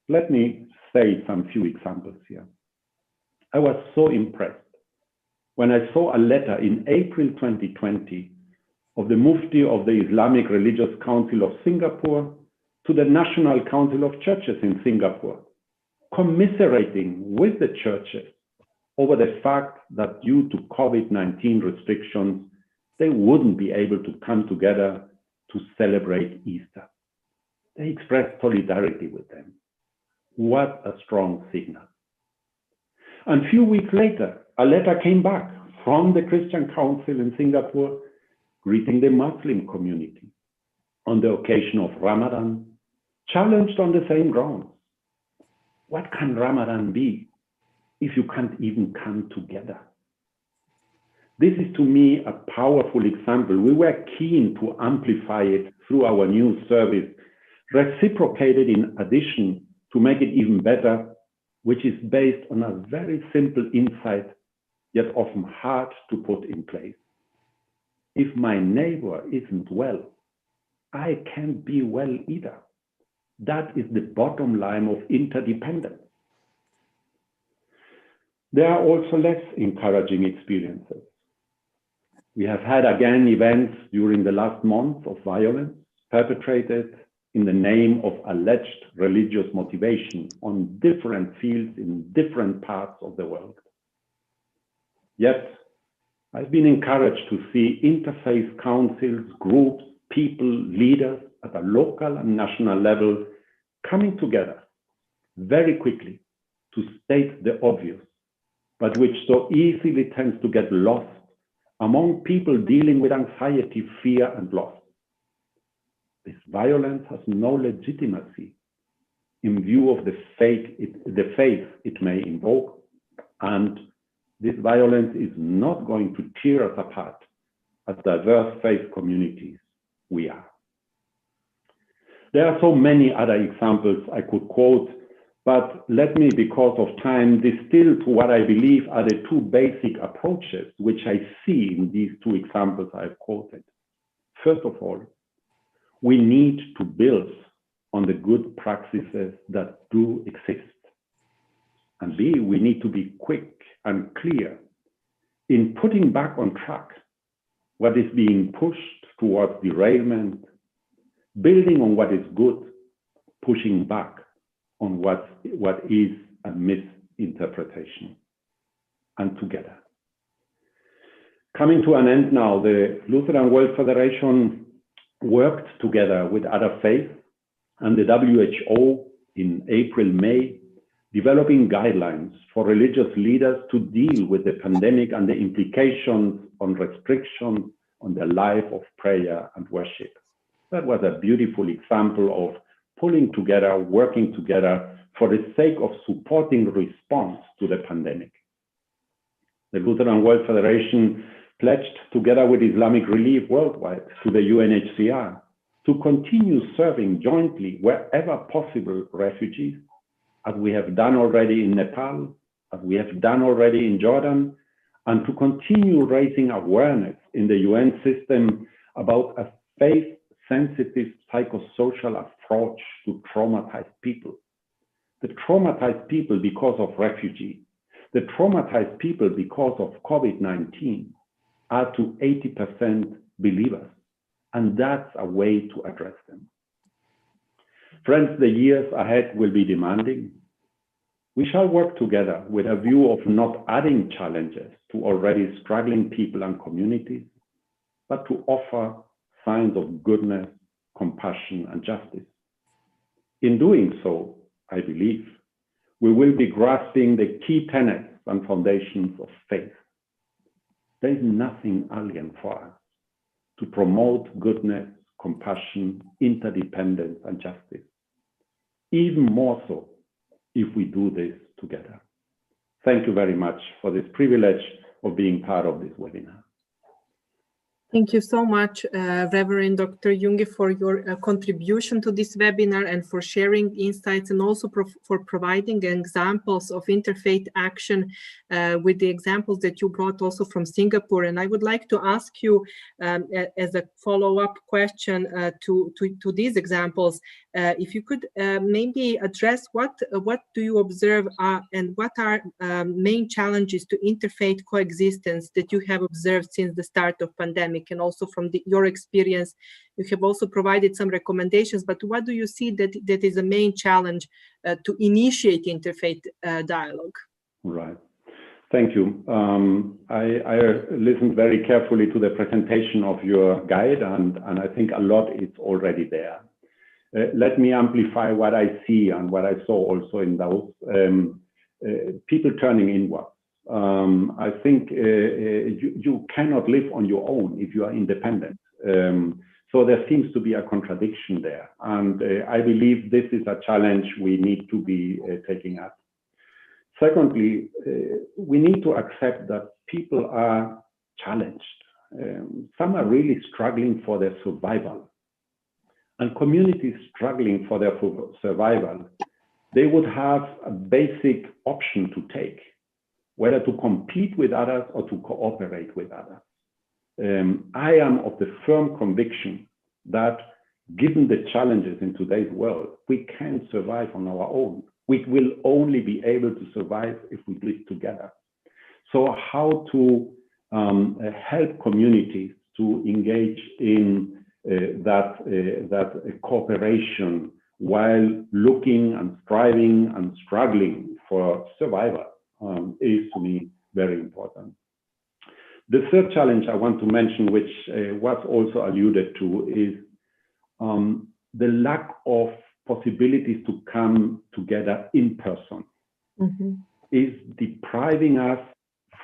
Let me say some few examples here. I was so impressed when I saw a letter in April 2020 of the Mufti of the Islamic Religious Council of Singapore to the National Council of Churches in Singapore, commiserating with the churches over the fact that due to COVID-19 restrictions, they wouldn't be able to come together to celebrate Easter. They expressed solidarity with them. What a strong signal. And a few weeks later, a letter came back from the Christian Council in Singapore, greeting the Muslim community on the occasion of Ramadan, challenged on the same grounds. What can Ramadan be if you can't even come together? This is to me a powerful example. We were keen to amplify it through our new service, reciprocated in addition to make it even better, which is based on a very simple insight, yet often hard to put in place. If my neighbor isn't well, I can't be well either. That is the bottom line of interdependence. There are also less encouraging experiences. We have had again events during the last month of violence perpetrated in the name of alleged religious motivation on different fields in different parts of the world. Yet, I've been encouraged to see interfaith councils, groups, people, leaders at a local and national level coming together very quickly to state the obvious, but which so easily tends to get lost among people dealing with anxiety, fear, and loss. This violence has no legitimacy in view of the faith it may invoke, and this violence is not going to tear us apart as diverse faith communities we are. There are so many other examples I could quote, but let me, because of time, distill to what I believe are the two basic approaches which I see in these two examples I've quoted. First of all, we need to build on the good practices that do exist. And B, we need to be quick and clear in putting back on track what is being pushed towards derailment, building on what is good, pushing back on what is a misinterpretation, and together. Coming to an end now, the Lutheran World Federation worked together with other faiths and the WHO in April, May, developing guidelines for religious leaders to deal with the pandemic and the implications on restrictions on the life of prayer and worship. That was a beautiful example of pulling together, working together for the sake of supporting response to the pandemic. The Lutheran World Federation pledged, together with Islamic Relief Worldwide, to the UNHCR to continue serving jointly wherever possible refugees, as we have done already in Nepal, as we have done already in Jordan, and to continue raising awareness in the UN system about a faith-sensitive psychosocial approach to traumatized people. The traumatized people because of refugee, the traumatized people because of COVID-19 are to 80% believers, and that's a way to address them. Friends, the years ahead will be demanding. We shall work together with a view of not adding challenges to already struggling people and communities, but to offer signs of goodness, compassion, and justice. In doing so, I believe, we will be grasping the key tenets and foundations of faith. There is nothing alien for us to promote goodness, compassion, interdependence, and justice. Even more so if we do this together. Thank you very much for this privilege of being part of this webinar. Thank you so much, Reverend Dr. Junge, for your contribution to this webinar and for sharing insights, and also for providing examples of interfaith action with the examples that you brought also from Singapore. And I would like to ask you, as a follow-up question to these examples, if you could maybe address what do you observe and what are main challenges to interfaith coexistence that you have observed since the start of pandemic, and also from your experience. You have also provided some recommendations, but what do you see that is a main challenge to initiate interfaith dialogue? Right. Thank you. I listened very carefully to the presentation of your guide, and I think a lot is already there. Let me amplify what I see and what I saw also in those people turning inward. I think you cannot live on your own if you are independent. So there seems to be a contradiction there. And I believe this is a challenge we need to be taking up. Secondly, we need to accept that people are challenged. Some are really struggling for their survival. And communities struggling for their survival, they would have a basic option to take, whether to compete with others or to cooperate with others. I am of the firm conviction that given the challenges in today's world, we can't survive on our own. We will only be able to survive if we do it together. So how to help communities to engage in that cooperation while looking and striving and struggling for survival is, to me, very important. The third challenge I want to mention, which was also alluded to, is the lack of possibilities to come together in person. Is depriving us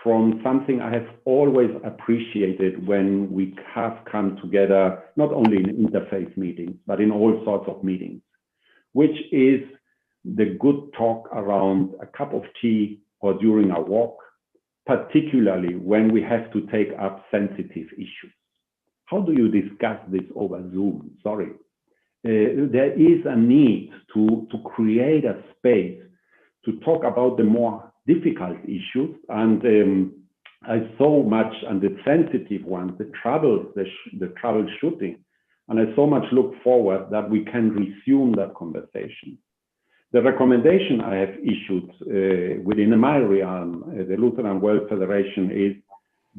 from something I have always appreciated when we have come together, not only in interfaith meetings, but in all sorts of meetings, which is the good talk around a cup of tea or during a walk, particularly when we have to take up sensitive issues. How do you discuss this over Zoom? Sorry. There is a need to create a space to talk about the more difficult issues, and I so much, and the sensitive ones, the troubleshooting, and I so much look forward that we can resume that conversation. The recommendation I have issued within my realm, the Lutheran World Federation, is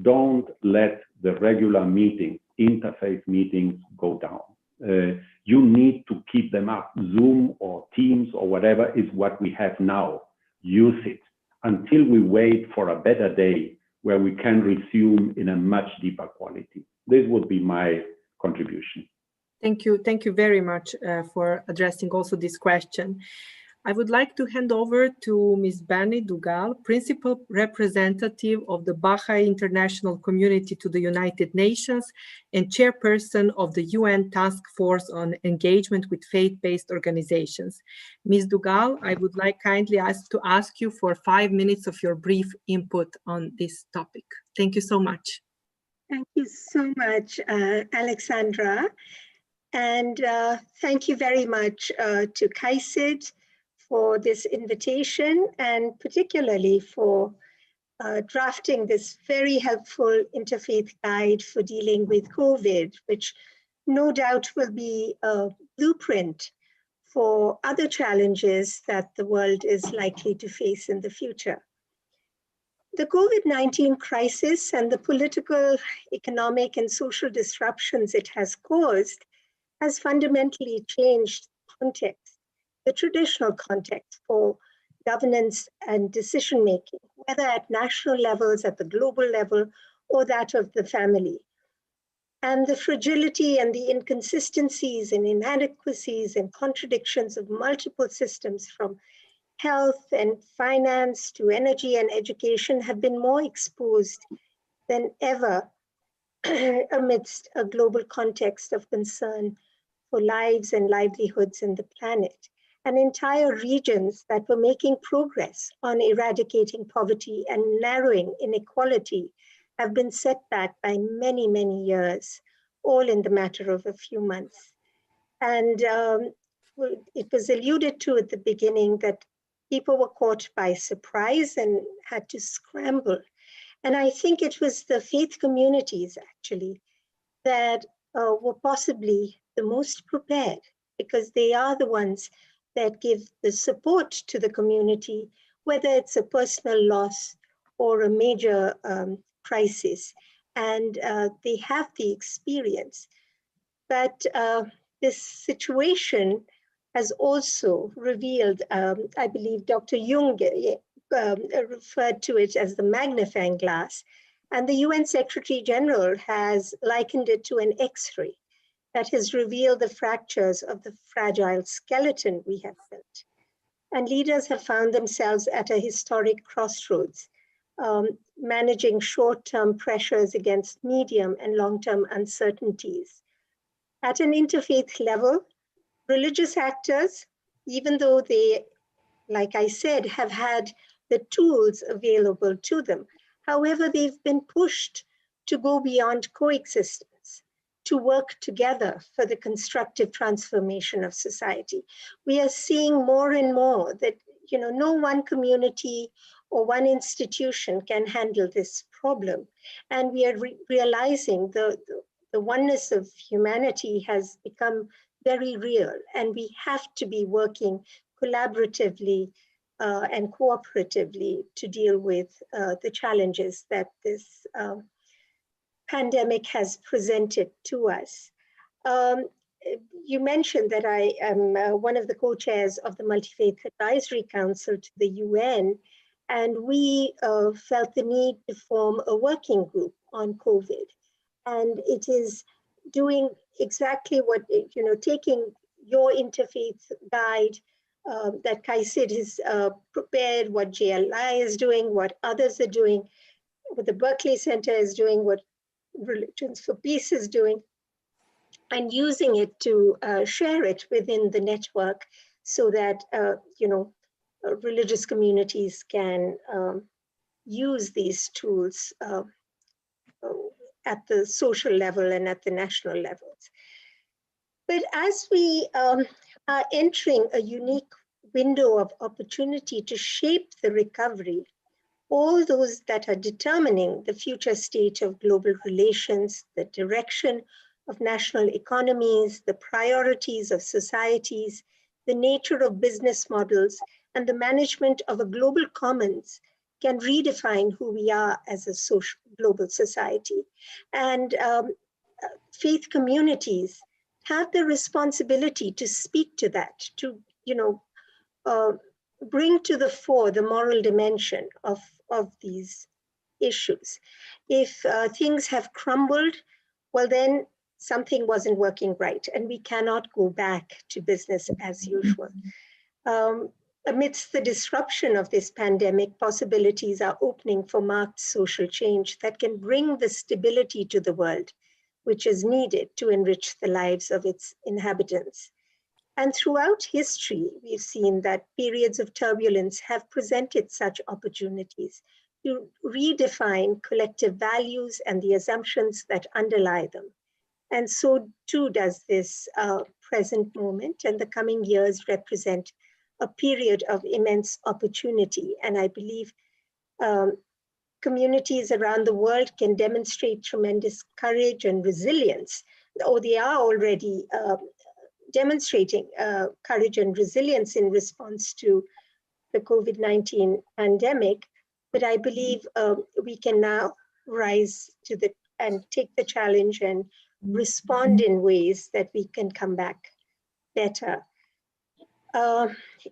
don't let the regular meetings, interfaith meetings, go down. You need to keep them up. Zoom or Teams or whatever is what we have now. Use it until we wait for a better day where we can resume in a much deeper quality. This would be my contribution. Thank you. Thank you very much for addressing also this question. I would like to hand over to Ms. Bani Dugal, Principal Representative of the Baha'i International Community to the United Nations and Chairperson of the UN Task Force on Engagement with Faith-Based Organizations. Ms. Dugal, I would like kindly to ask you for 5 minutes of your brief input on this topic. Thank you so much. Thank you so much, Alexandra. And thank you very much to Crises for this invitation, and particularly for drafting this very helpful interfaith guide for dealing with COVID, which no doubt will be a blueprint for other challenges that the world is likely to face in the future. The COVID-19 crisis and the political, economic, and social disruptions it has caused has fundamentally changed context, the traditional context for governance and decision-making, whether at national levels, at the global level, or that of the family. And the fragility and the inconsistencies and inadequacies and contradictions of multiple systems, from health and finance to energy and education, have been more exposed than ever amidst a global context of concern for lives and livelihoods in the planet. And entire regions that were making progress on eradicating poverty and narrowing inequality have been set back by many, many years, all in the matter of a few months. And it was alluded to at the beginning that people were caught by surprise and had to scramble. And I think it was the faith communities, actually, that were possibly the most prepared, because they are the ones that give the support to the community, whether it's a personal loss or a major crisis. And they have the experience. But this situation has also revealed, I believe Dr. Jung referred to it as the magnifying glass, and the UN Secretary General has likened it to an X-ray that has revealed the fractures of the fragile skeleton we have built. And leaders have found themselves at a historic crossroads, managing short-term pressures against medium and long-term uncertainties. At an interfaith level, religious actors, even though they, like I said, have had the tools available to them, however, they've been pushed to go beyond coexistence, to work together for the constructive transformation of society. We are seeing more and more that, no one community or one institution can handle this problem. And we are realizing the oneness of humanity has become very real, and we have to be working collaboratively and cooperatively to deal with the challenges that this pandemic has presented to us. You mentioned that I am one of the co-chairs of the Multi-Faith Advisory Council to the UN, and we felt the need to form a working group on COVID. And it is doing exactly what, taking your interfaith guide that Kaisid has prepared, what JLI is doing, what others are doing, what the Berkeley Center is doing, what Religions for Peace is doing, and using it to share it within the network so that, religious communities can use these tools at the social level and at the national levels. But as we are entering a unique window of opportunity to shape the recovery, all those that are determining the future state of global relations, the direction of national economies, the priorities of societies, the nature of business models, and the management of a global commons can redefine who we are as a social global society. And faith communities have the responsibility to speak to that, to bring to the fore the moral dimension of these issues. If things have crumbled, well then something wasn't working right, and we cannot go back to business as usual. Amidst the disruption of this pandemic, possibilities are opening for marked social change that can bring the stability to the world, which is needed to enrich the lives of its inhabitants. And throughout history, we've seen that periods of turbulence have presented such opportunities to redefine collective values and the assumptions that underlie them. And so too does this present moment, and the coming years represent a period of immense opportunity. And I believe communities around the world can demonstrate tremendous courage and resilience, or they are already demonstrating courage and resilience in response to the COVID-19 pandemic. But I believe we can now rise to and take the challenge and respond in ways that we can come back better.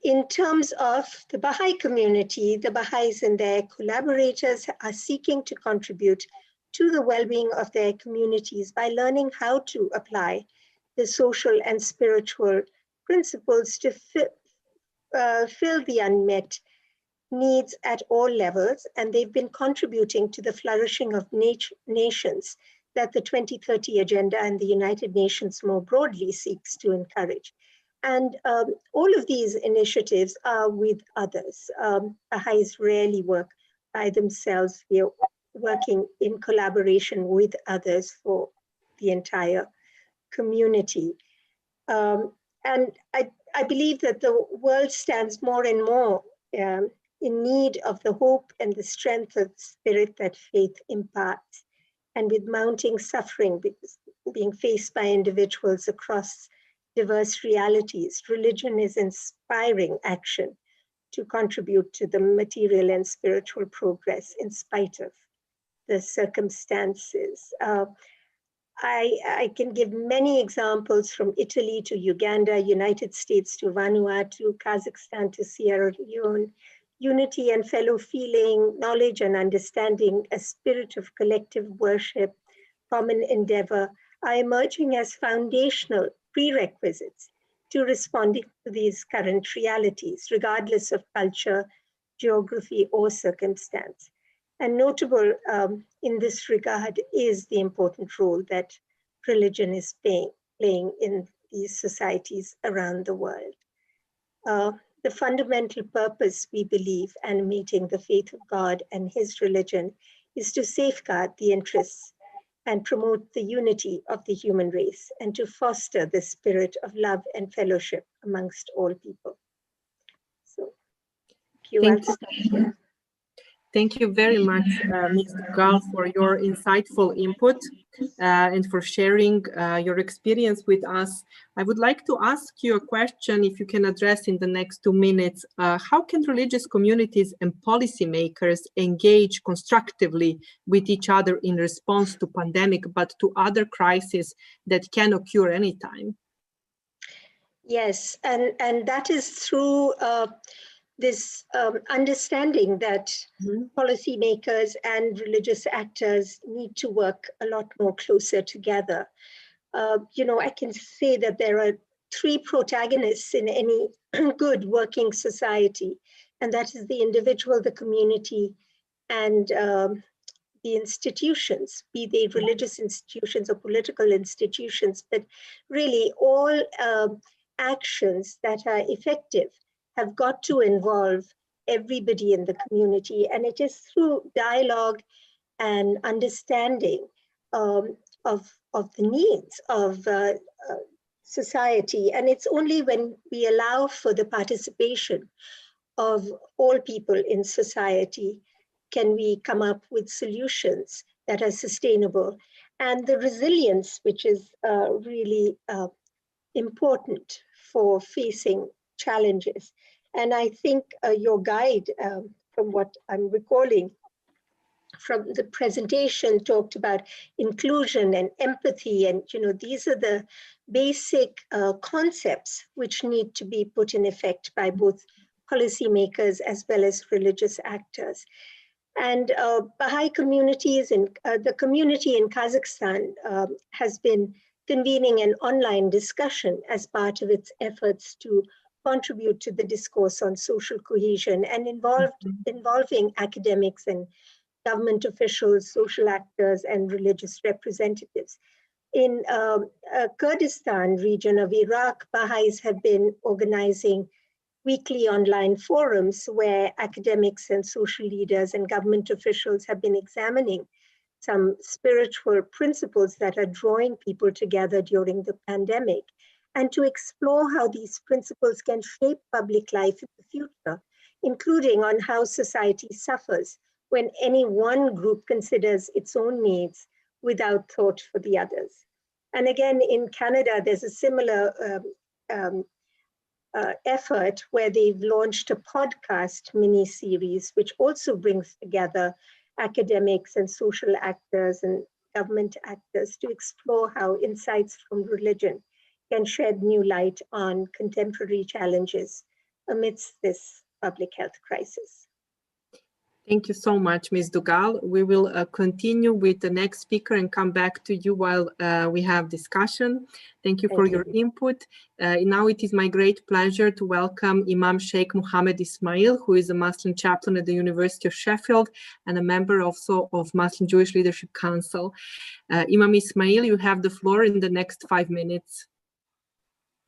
In terms of the Baha'i community, the Baha'is and their collaborators are seeking to contribute to the well-being of their communities by learning how to apply the social and spiritual principles to fill the unmet needs at all levels, and they've been contributing to the flourishing of nations that the 2030 Agenda and the United Nations more broadly seeks to encourage. And all of these initiatives are with others. Baha'is rarely work by themselves. We are working in collaboration with others for the entire community. And I believe that the world stands more and more in need of the hope and the strength of spirit that faith imparts. And with mounting suffering being faced by individuals across diverse realities, religion is inspiring action to contribute to the material and spiritual progress in spite of the circumstances. I can give many examples from Italy to Uganda, United States to Vanuatu, Kazakhstan to Sierra Leone. Unity and fellow feeling, knowledge and understanding, a spirit of collective worship, common endeavor are emerging as foundational prerequisites to responding to these current realities, regardless of culture, geography, or circumstance. And notable in this regard is the important role that religion is playing in these societies around the world. The fundamental purpose, we believe, animating the faith of God and his religion is to safeguard the interests and promote the unity of the human race and to foster the spirit of love and fellowship amongst all people. So, thank you. Thank you very much, Ms. Dugal, for your insightful input and for sharing your experience with us. I would like to ask you a question, if you can address in the next 2 minutes. How can religious communities and policymakers engage constructively with each other in response to pandemic, but to other crises that can occur anytime? Yes, and that is through this understanding that policymakers and religious actors need to work a lot more closer together. I can say that there are 3 protagonists in any good working society, and that is the individual, the community, and the institutions, be they religious institutions or political institutions, but really all actions that are effective have got to involve everybody in the community. And it is through dialogue and understanding of the needs of society. And it's only when we allow for the participation of all people in society can we come up with solutions that are sustainable. And the resilience, which is really important for facing challenges. And I think your guide, from what I'm recalling from the presentation, talked about inclusion and empathy. And these are the basic concepts which need to be put in effect by both policymakers as well as religious actors. And Baha'i communities and the community in Kazakhstan has been convening an online discussion as part of its efforts to contribute to the discourse on social cohesion and involving academics and government officials, social actors, and religious representatives. In Kurdistan region of Iraq, Baha'is have been organizing weekly online forums where academics and social leaders and government officials have been examining some spiritual principles that are drawing people together during the pandemic, and to explore how these principles can shape public life in the future, including on how society suffers when any one group considers its own needs without thought for the others. And again, in Canada, there's a similar effort where they've launched a podcast mini-series, which also brings together academics and social actors and government actors to explore how insights from religion can shed new light on contemporary challenges amidst this public health crisis. Thank you so much, Ms. Dugal. We will continue with the next speaker and come back to you while we have discussion. Thank you for your input. Now it is my great pleasure to welcome Imam Sheikh Muhammad Ismail, who is a Muslim chaplain at the University of Sheffield and a member also of Muslim Jewish Leadership Council. Imam Ismail, you have the floor in the next 5 minutes.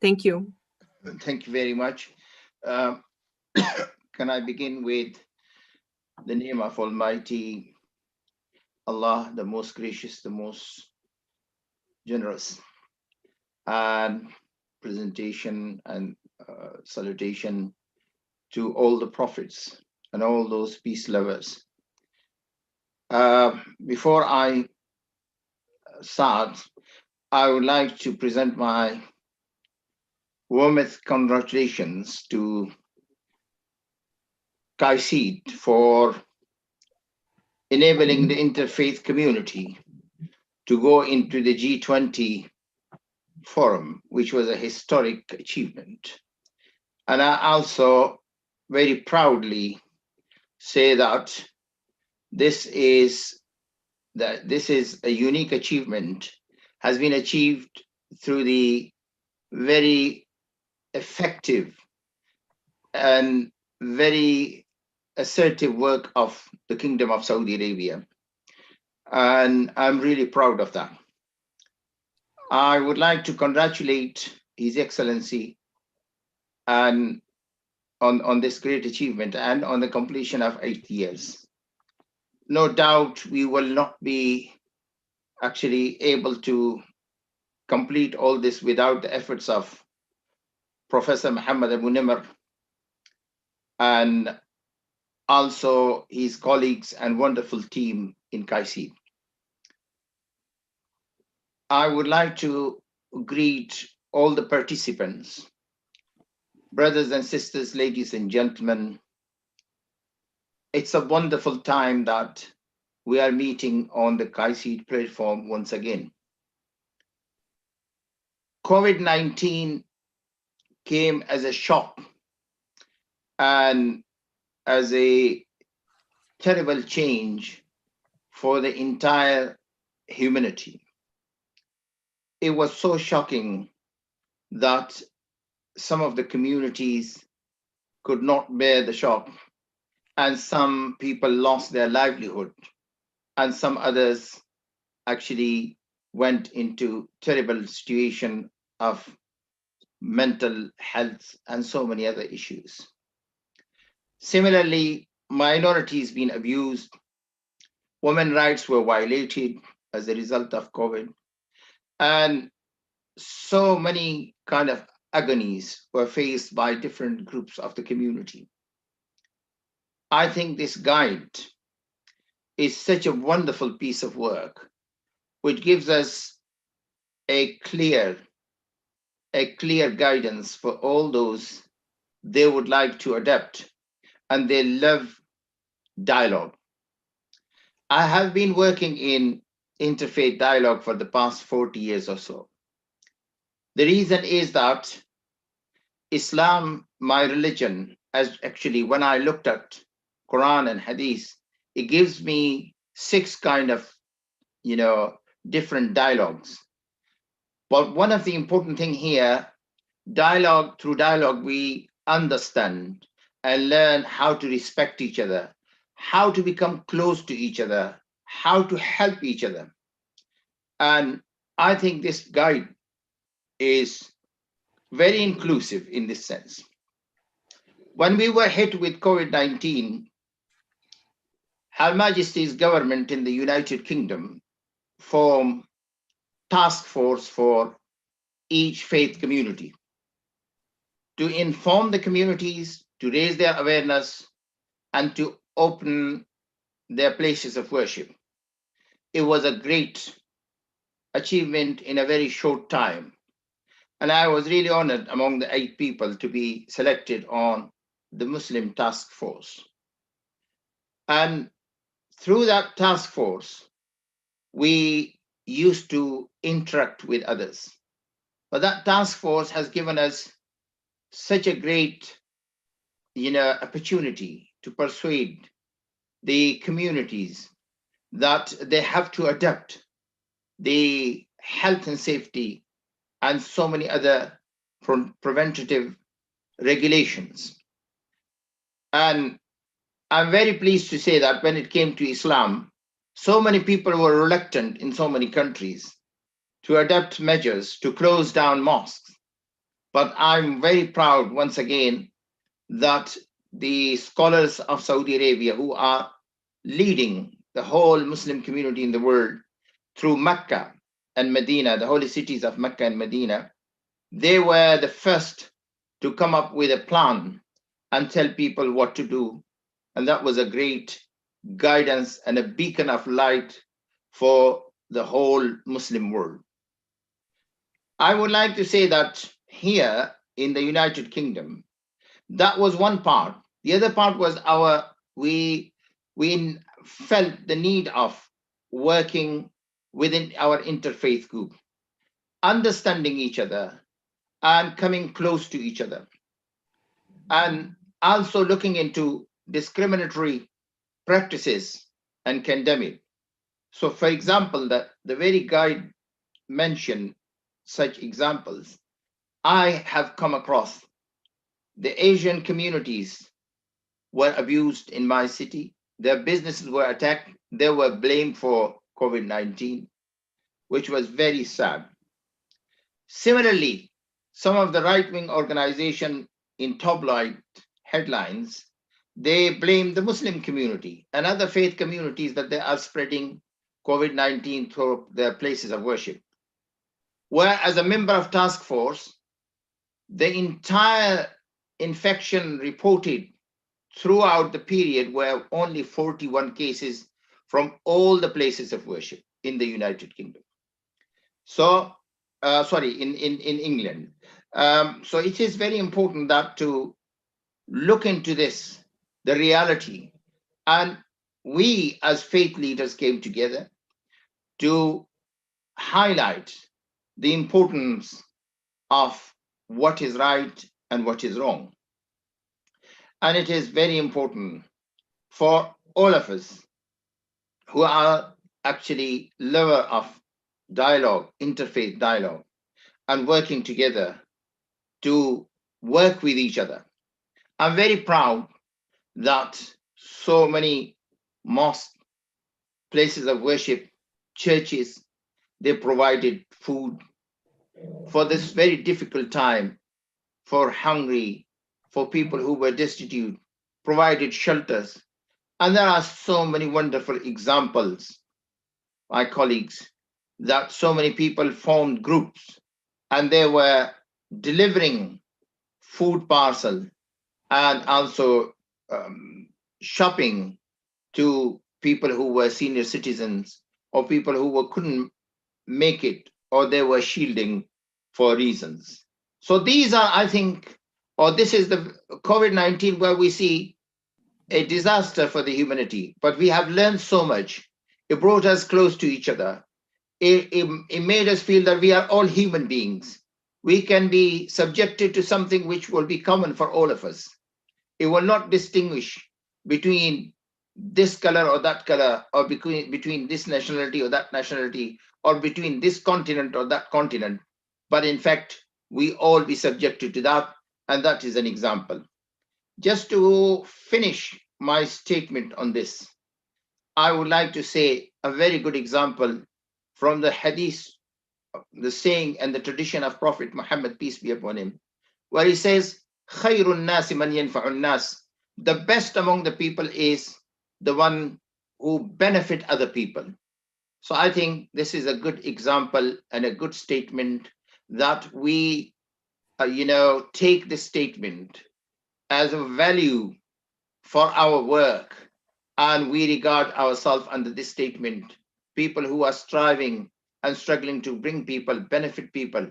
Thank you. Thank you very much. Can I begin with the name of Almighty Allah, the most gracious, the most generous, and presentation and salutation to all the prophets and all those peace lovers. Before I start, I would like to present my warmest congratulations to Crises for enabling the interfaith community to go into the G20 forum, which was a historic achievement. And I also very proudly say that this is a unique achievement, has been achieved through the very effective and very assertive work of the Kingdom of Saudi Arabia. And I'm really proud of that. I would like to congratulate His Excellency and on this great achievement and on the completion of 8 years. No doubt we will not be actually able to complete all this without the efforts of Professor Muhammad Abu Nimr and also his colleagues and wonderful team in Crises. I would like to greet all the participants, brothers and sisters, ladies and gentlemen. It's a wonderful time that we are meeting on the Crises platform once again. COVID-19 came as a shock and as a terrible change for the entire humanity. It was so shocking that some of the communities could not bear the shock, and some people lost their livelihood, and some others actually went into terrible situation of mental health and so many other issues. Similarly, minorities being abused, women's rights were violated as a result of COVID, and so many kind of agonies were faced by different groups of the community. I think this guide is such a wonderful piece of work, which gives us a clear guidance for all those they would like to adapt, and they love dialogue. I have been working in interfaith dialogue for the past 40 years or so. The reason is that Islam, my religion, as actually when I looked at Quran and Hadith, it gives me 6 kind of, different dialogues. But one of the important thing here, through dialogue, we understand and learn how to respect each other, how to become close to each other, how to help each other. And I think this guide is very inclusive in this sense. When we were hit with COVID-19, Her Majesty's government in the United Kingdom formed task force for each faith community to inform the communities, to raise their awareness, and to open their places of worship. It was a great achievement in a very short time. And I was really honored among the 8 people to be selected on the Muslim task force. And through that task force, we used to interact with others. But that task force has given us such a great, opportunity to persuade the communities that they have to adapt the health and safety and so many other preventative regulations. And I'm very pleased to say that when it came to Islam, so many people were reluctant in so many countries to adopt measures to close down mosques. But I'm very proud once again that the scholars of Saudi Arabia, who are leading the whole Muslim community in the world through Mecca and Medina, the holy cities of Mecca and Medina, they were the first to come up with a plan and tell people what to do. And that was a great guidance and a beacon of light for the whole Muslim world. I would like to say that here in the United Kingdom, that was one part. The other part was we felt the need of working within our interfaith group, understanding each other and coming close to each other, and also looking into discriminatory practices and condemning. So for example, the very guide mentioned such examples. I have come across the Asian communities were abused in my city. Their businesses were attacked. They were blamed for COVID-19, which was very sad. Similarly, some of the right-wing organizations in tabloid headlines, they blame the Muslim community and other faith communities that they are spreading COVID-19 through their places of worship. Where as a member of task force, the entire infection reported throughout the period were only 41 cases from all the places of worship in the United Kingdom. So, in England. So it is very important that to look into this, the reality, and we as faith leaders came together to highlight the importance of what is right and what is wrong. And it is very important for all of us who are actually lover of dialogue, interfaith dialogue, and working together to work with each other. I'm very proud that so many mosques, places of worship, churches, they provided food for this very difficult time, for hungry, for people who were destitute, provided shelters. And there are so many wonderful examples, my colleagues, that so many people formed groups and they were delivering food parcel and also shopping to people who were senior citizens or people who couldn't make it, or they were shielding for reasons. So these are, I think, or this is the COVID-19 where we see a disaster for the humanity, but we have learned so much. It brought us close to each other. It made us feel that we are all human beings. We can be subjected to something which will be common for all of us. It will not distinguish between this color or that color, or between this nationality or that nationality, or between this continent or that continent. But in fact, we all be subjected to that, and that is an example. Just to finish my statement on this, I would like to say a very good example from the hadith, the saying and the tradition of Prophet Muhammad, peace be upon him, where he says, "Khayrun nasi man yanfa'un nas." The best among the people is the one who benefit other people. So I think this is a good example and a good statement that we, take this statement as a value for our work, and we regard ourselves under this statement, people who are striving and struggling to bring people, benefit people.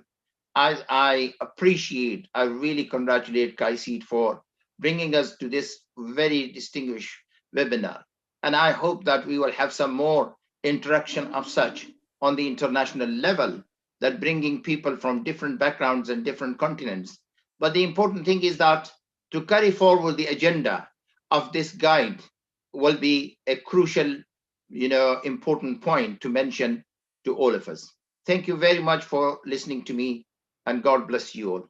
I appreciate, I really congratulate Kaisid for bringing us to this very distinguished webinar. And I hope that we will have some more interaction of such on the international level, that bringing people from different backgrounds and different continents. But the important thing is that to carry forward the agenda of this guide will be a crucial, important point to mention to all of us. Thank you very much for listening to me, and God bless you all.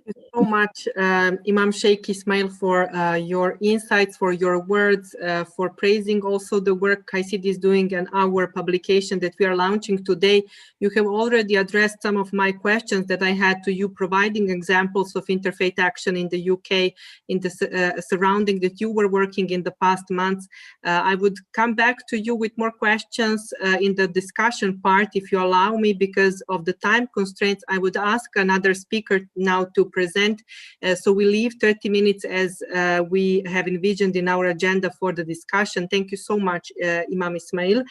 Thank you so much, Imam Sheikh Ismail, for your insights, for your words, for praising also the work Kaisid is doing and our publication that we are launching today. You have already addressed some of my questions that I had to you, providing examples of interfaith action in the UK, in the surrounding that you were working in the past months. I would come back to you with more questions in the discussion part, if you allow me, because of the time constraints. I would ask another speaker now to present. So we leave 30 minutes as we have envisioned in our agenda for the discussion. Thank you so much, Imam Ismail.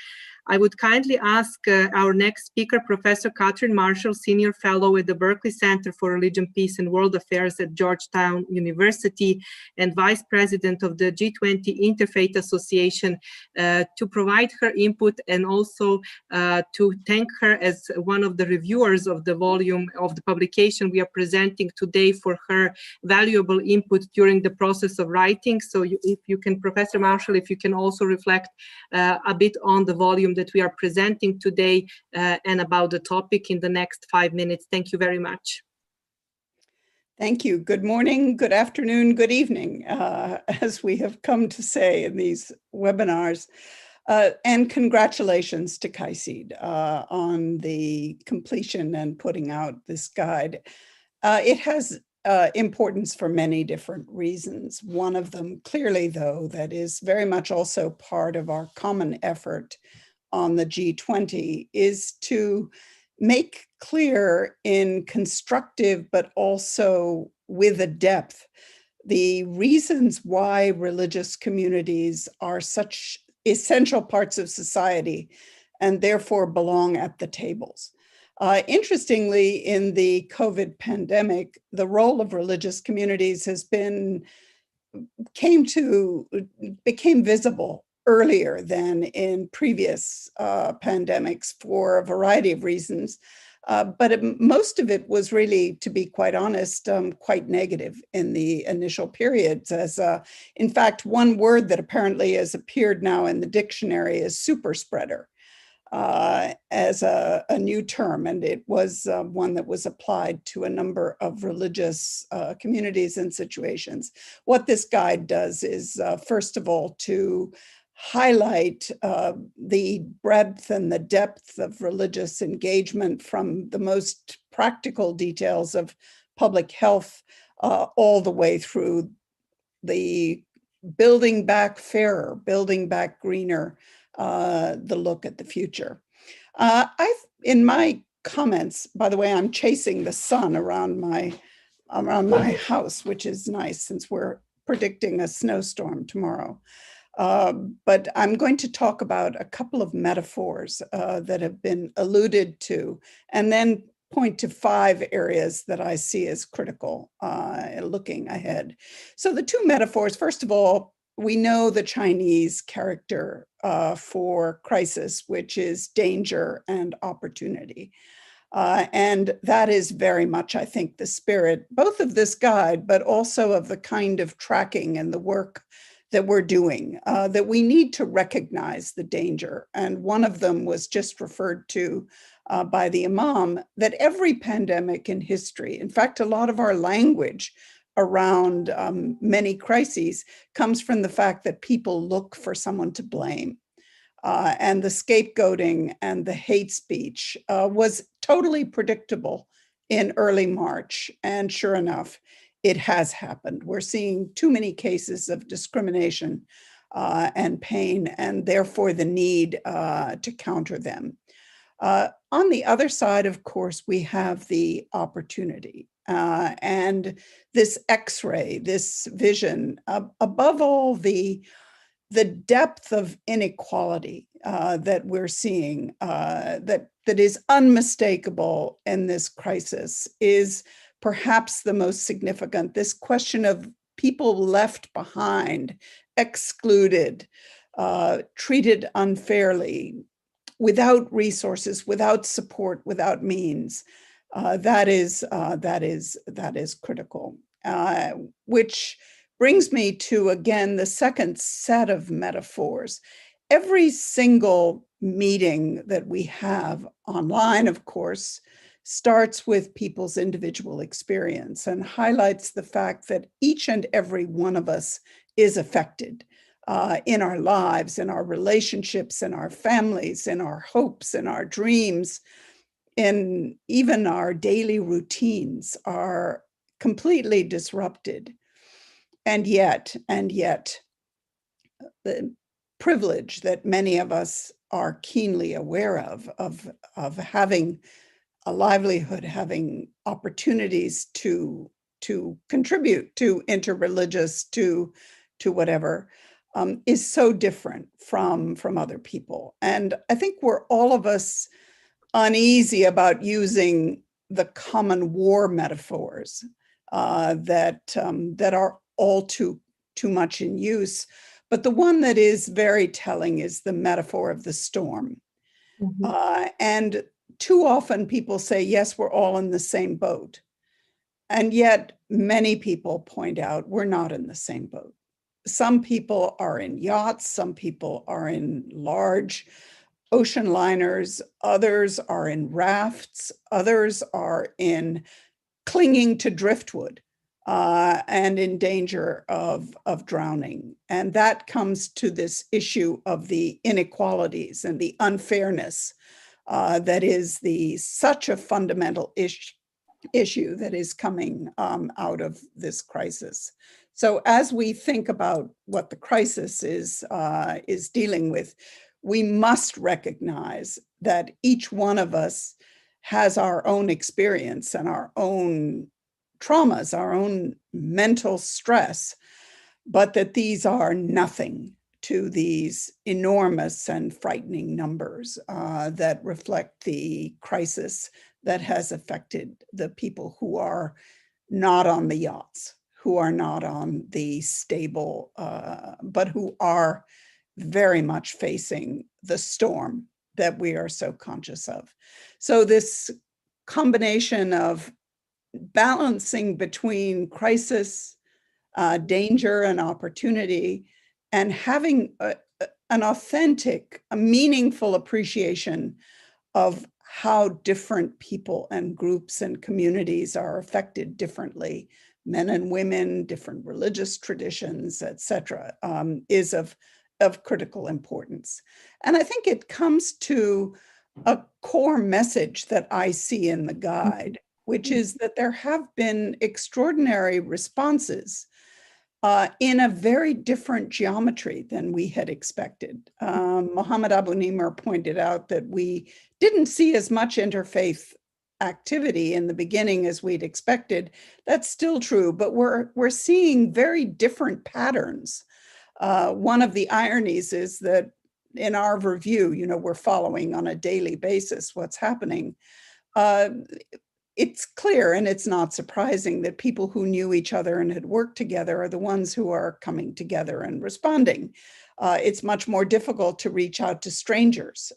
I would kindly ask our next speaker, Professor Catherine Marshall, Senior Fellow at the Berkeley Center for Religion, Peace and World Affairs at Georgetown University and Vice President of the G20 Interfaith Association, to provide her input and also to thank her as one of the reviewers of the volume of the publication we are presenting today for her valuable input during the process of writing. So if you can, Professor Marshall, if you can also reflect a bit on the volume that we are presenting today and about the topic in the next 5 minutes. Thank you very much. Thank you. Good morning, good afternoon, good evening, as we have come to say in these webinars. And congratulations to Kaisid on the completion and putting out this guide. It has importance for many different reasons. One of them, clearly, though, that is very much also part of our common effort on the G20 is to make clear in constructive, but also with a depth, the reasons why religious communities are such essential parts of society and therefore belong at the tables. Interestingly, in the COVID pandemic, the role of religious communities became visible earlier than in previous pandemics for a variety of reasons. But most of it was really, to be quite honest, quite negative in the initial periods. As in fact, one word that apparently has appeared now in the dictionary is super spreader, as a new term, and it was one that was applied to a number of religious communities and situations. What this guide does is, first of all, to highlight the breadth and the depth of religious engagement from the most practical details of public health all the way through the building back fairer, building back greener, the look at the future. In my comments, by the way, I'm chasing the sun around my house, which is nice since we're predicting a snowstorm tomorrow. But I'm going to talk about a couple of metaphors that have been alluded to, and then point to 5 areas that I see as critical looking ahead. So the 2 metaphors, first of all, we know the Chinese character for crisis, which is danger and opportunity. And that is very much, I think, the spirit, both of this guide, but also of the kind of tracking and the work that we're doing, that we need to recognize the danger. And one of them was just referred to by the Imam, that every pandemic in history, in fact, a lot of our language around many crises comes from the fact that people look for someone to blame. And the scapegoating and the hate speech was totally predictable in early March. And sure enough, it has happened. We're seeing too many cases of discrimination and pain, and therefore the need to counter them. On the other side, of course, we have the opportunity and this X-ray, this vision, above all, the depth of inequality that we're seeing, that is unmistakable in this crisis, is perhaps the most significant. This question of people left behind, excluded, treated unfairly, without resources, without support, without means. That is critical, which brings me to, again, the second set of metaphors. Every single meeting that we have online, of course, starts with people's individual experience and highlights the fact that each and every one of us is affected in our lives, in our relationships, in our families, in our hopes, in our dreams, in even our daily routines are completely disrupted. And yet, the privilege that many of us are keenly aware of having a livelihood, having opportunities to contribute to interreligious, to whatever, is so different from other people. And I think we're all of us uneasy about using the common war metaphors that are all too much in use. But the one that is very telling is the metaphor of the storm. Mm-hmm. And too often people say, yes, we're all in the same boat. And yet many people point out we're not in the same boat. Some people are in yachts, some people are in large ocean liners, others are in rafts, others are in clinging to driftwood and in danger of drowning. And that comes to this issue of the inequalities and the unfairness that is such a fundamental issue that is coming out of this crisis. So as we think about what the crisis is dealing with, we must recognize that each one of us has our own experience and our own traumas, our own mental stress, but that these are nothing to these enormous and frightening numbers that reflect the crisis that has affected the people who are not on the yachts, who are not on the stable, but who are very much facing the storm that we are so conscious of. So this combination of balancing between crisis, danger, and opportunity, and having an authentic, a meaningful appreciation of how different people and groups and communities are affected differently, men and women, different religious traditions, et cetera, is of critical importance. And I think it comes to a core message that I see in the guide, which is that there have been extraordinary responses in a very different geometry than we had expected. Mohammed Abu Nimer pointed out that we didn't see as much interfaith activity in the beginning as we'd expected. That's still true, but we're seeing very different patterns. One of the ironies is that in our review, we're following on a daily basis what's happening. It's clear, and it's not surprising, that people who knew each other and had worked together are the ones who are coming together and responding. It's much more difficult to reach out to strangers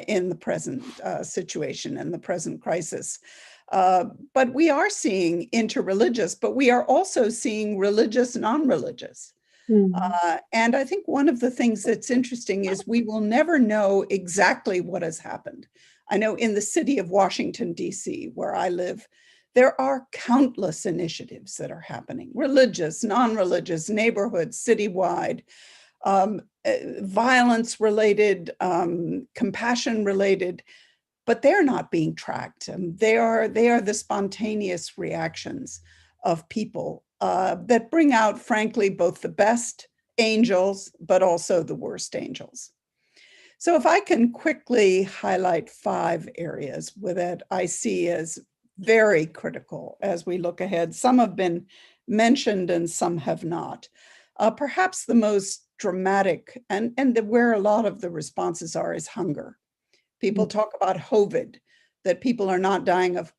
in the present situation and the present crisis. But we are seeing interreligious, but we are also seeing religious, non-religious. And I think one of the things that's interesting is we will never know exactly what has happened. I know in the city of Washington, D.C., where I live, there are countless initiatives that are happening, religious, non-religious, neighborhoods, citywide, violence-related, compassion-related, but they're not being tracked. They are the spontaneous reactions of people that bring out, frankly, both the best angels, but also the worst angels. So if I can quickly highlight 5 areas that I see as very critical as we look ahead. Some have been mentioned and some have not. Perhaps the most dramatic and where a lot of the responses are is hunger. People talk about COVID, that people are not dying of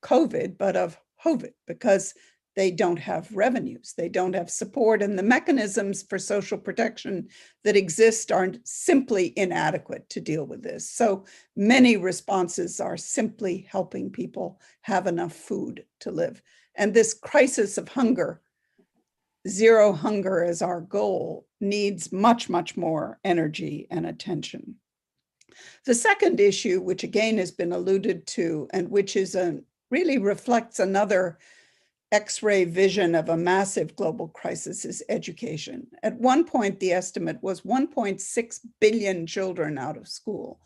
COVID, but of COVID, because they don't have revenues, they don't have support, and the mechanisms for social protection that exist aren't simply inadequate to deal with this. So many responses are simply helping people have enough food to live. And this crisis of hunger, zero hunger as our goal, needs much, much more energy and attention. The second issue, which again has been alluded to, and which is really reflects another X-ray vision of a massive global crisis, is education. At one point, the estimate was 1.6 billion children out of school,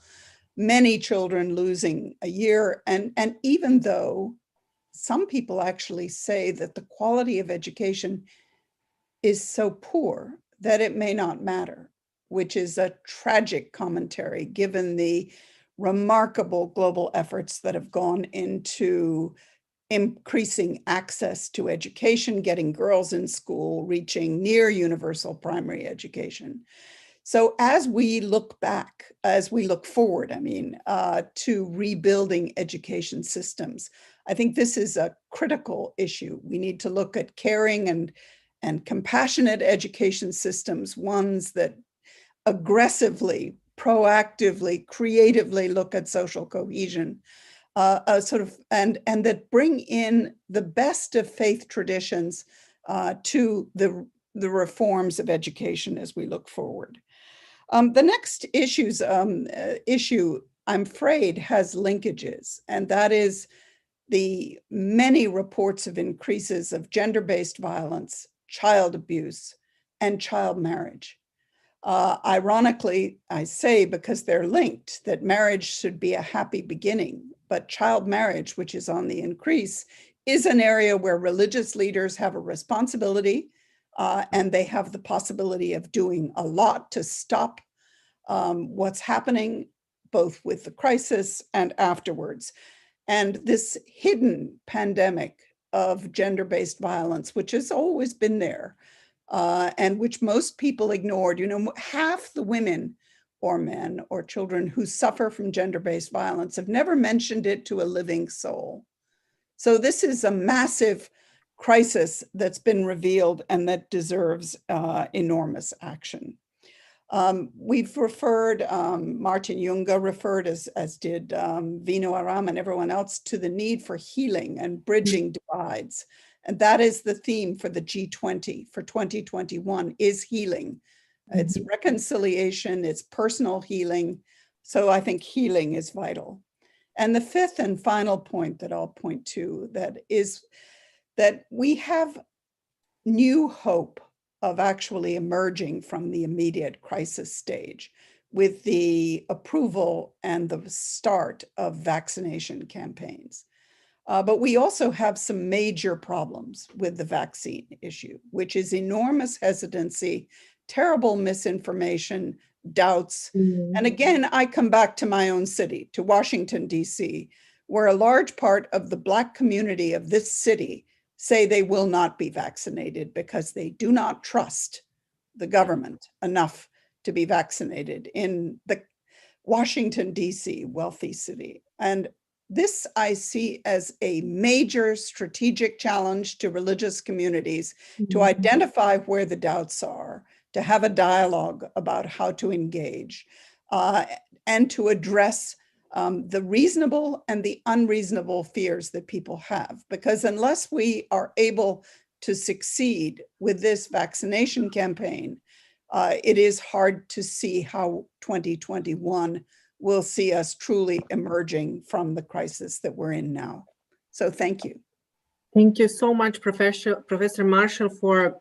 many children losing a year. And even though some people actually say that the quality of education is so poor that it may not matter, which is a tragic commentary given the remarkable global efforts that have gone into increasing access to education, getting girls in school, reaching near universal primary education. So as we look back, as we look forward, to rebuilding education systems, I think this is a critical issue. We need to look at caring and compassionate education systems, ones that aggressively, proactively, creatively look at social cohesion, and that bring in the best of faith traditions to the reforms of education as we look forward. The next issue, I'm afraid, has linkages, and that is the many reports of increases of gender-based violence, child abuse, and child marriage. Ironically, I say, because they're linked, that marriage should be a happy beginning, but child marriage, which is on the increase, is an area where religious leaders have a responsibility, and they have the possibility of doing a lot to stop what's happening, both with the crisis and afterwards. And this hidden pandemic of gender-based violence, which has always been there, and which most people ignored. You know, half the women or men or children who suffer from gender-based violence have never mentioned it to a living soul. So this is a massive crisis that's been revealed and that deserves enormous action. We've referred, Martin Junge referred, as did Vino Aram and everyone else, to the need for healing and bridging divides. And that is the theme for the G20 for 2021, is healing. It's reconciliation, it's personal healing. So I think healing is vital. And the fifth and final point that I'll point to that is that we have new hope of actually emerging from the immediate crisis stage with the approval and the start of vaccination campaigns. But we also have some major problems with the vaccine issue, which is enormous hesitancy, terrible misinformation, doubts. And again, I come back to my own city, to Washington, D.C., where a large part of the Black community of this city say they will not be vaccinated because they do not trust the government enough to be vaccinated in the Washington, D.C. wealthy city. And this I see as a major strategic challenge to religious communities to identify where the doubts are, to have a dialogue about how to engage, and to address the reasonable and the unreasonable fears that people have. Because unless we are able to succeed with this vaccination campaign, it is hard to see how 2021 will see us truly emerging from the crisis that we're in now. So thank you. Thank you so much, Professor Marshall, for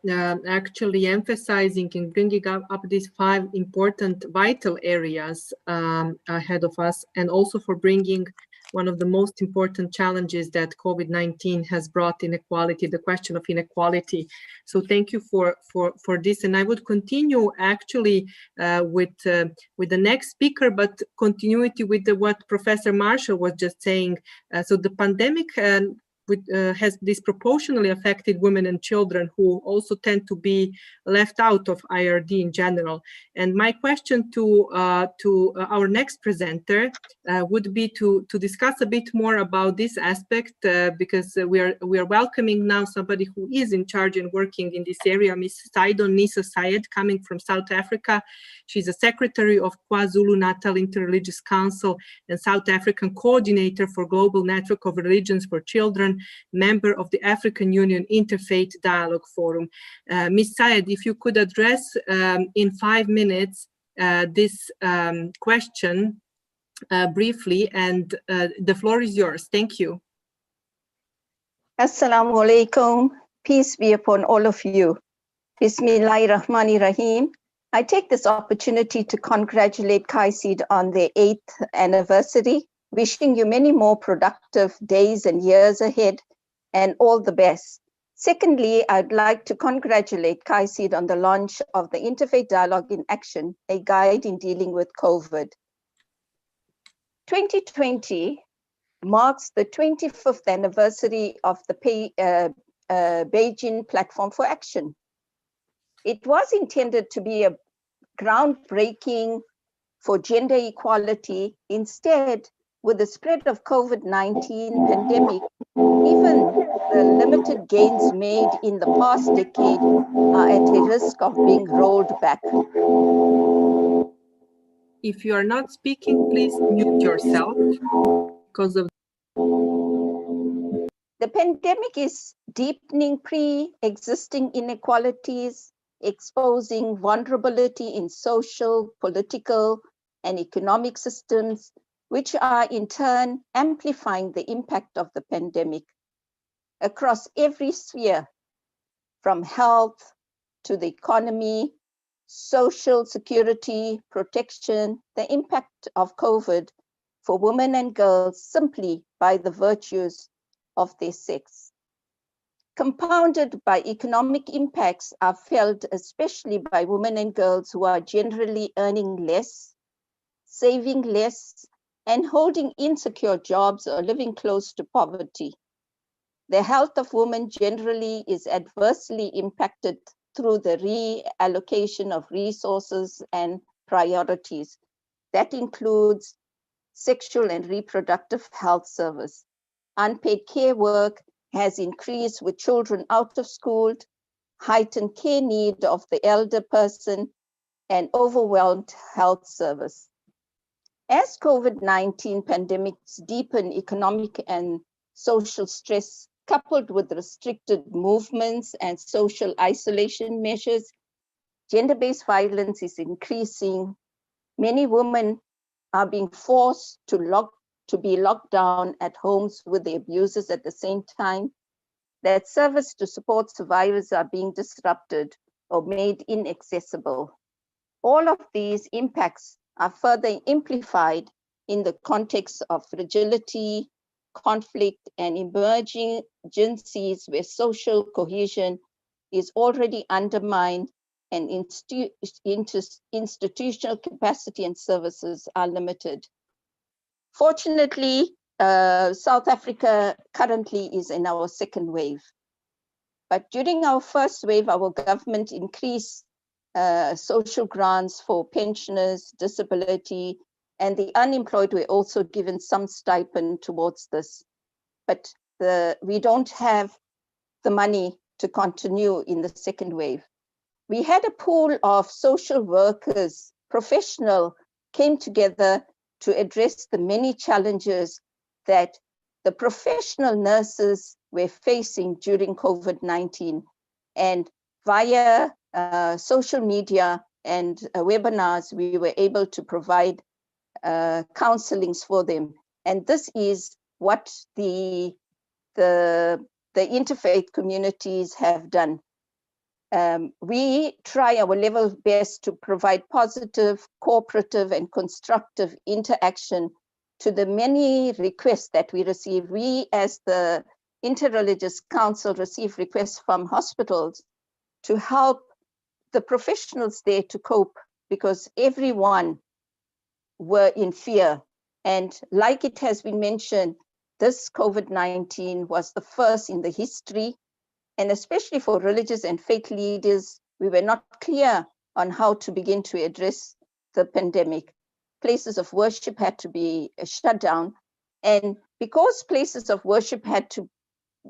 actually emphasizing and bringing up these 5 important, vital areas ahead of us, and also for bringing one of the most important challenges that COVID-19 has brought: inequality, the question of inequality. So thank you for this. And I would continue actually with the next speaker, but continuity with what Professor Marshall was just saying. So the pandemic has disproportionately affected women and children, who also tend to be left out of IRD in general. And my question to our next presenter would be to discuss a bit more about this aspect, because we are welcoming now somebody who is in charge and working in this area, Ms. Saidon Nisa Syed, coming from South Africa. She's a secretary of KwaZulu-Natal Interreligious Council and South African coordinator for Global Network of Religions for Children, member of the African Union Interfaith Dialogue Forum. Ms. Syed, if you could address in 5 minutes this question briefly, and the floor is yours. Thank you. Assalamu alaikum. Peace be upon all of you. Bismillahirrahmanirrahim. I take this opportunity to congratulate Kaisid on their 8th anniversary, wishing you many more productive days and years ahead, and all the best. Secondly, I'd like to congratulate Kaisid on the launch of the Interfaith Dialogue in Action, a guide in dealing with COVID. 2020 marks the 25th anniversary of the Beijing Platform for Action. It was intended to be a groundbreaking for gender equality. Instead, with the spread of COVID-19 pandemic, even the limited gains made in the past decade are at a risk of being rolled back. If you are not speaking, please mute yourself because of the pandemic is deepening pre-existing inequalities, exposing vulnerability in social, political, and economic systems, which are in turn amplifying the impact of the pandemic across every sphere, from health to the economy, social security, protection. The impact of COVID for women and girls simply by the virtues of their sex. Compounded by economic impacts are felt especially by women and girls who are generally earning less, saving less, and holding insecure jobs or living close to poverty. The health of women generally is adversely impacted through the reallocation of resources and priorities. That includes sexual and reproductive health service. Unpaid care work has increased with children out of school, heightened care need of the elder person, and overwhelmed health service. As COVID-19 pandemics deepen economic and social stress, coupled with restricted movements and social isolation measures, gender-based violence is increasing. Many women are being forced to be locked down at homes with the abusers at the same time. That service to support survivors are being disrupted or made inaccessible. All of these impacts are further amplified in the context of fragility, conflict, and emergencies where social cohesion is already undermined and institutional capacity and services are limited. Fortunately, South Africa currently is in our second wave. But during our first wave, our government increased social grants for pensioners, disability, and the unemployed were also given some stipend towards this. But we don't have the money to continue in the second wave. We had a pool of social workers, professional, came together to address the many challenges that the professional nurses were facing during COVID-19. And via social media and webinars, we were able to provide counselings for them. And this is what the interfaith communities have done. We try our level best to provide positive, cooperative, and constructive interaction to the many requests that we receive. We, as the Interreligious Council, receive requests from hospitals to help the professionals there to cope, because everyone were in fear. And like it has been mentioned, this COVID-19 was the first in the history. And especially for religious and faith leaders, we were not clear on how to begin to address the pandemic. Places of worship had to be shut down. And because places of worship had to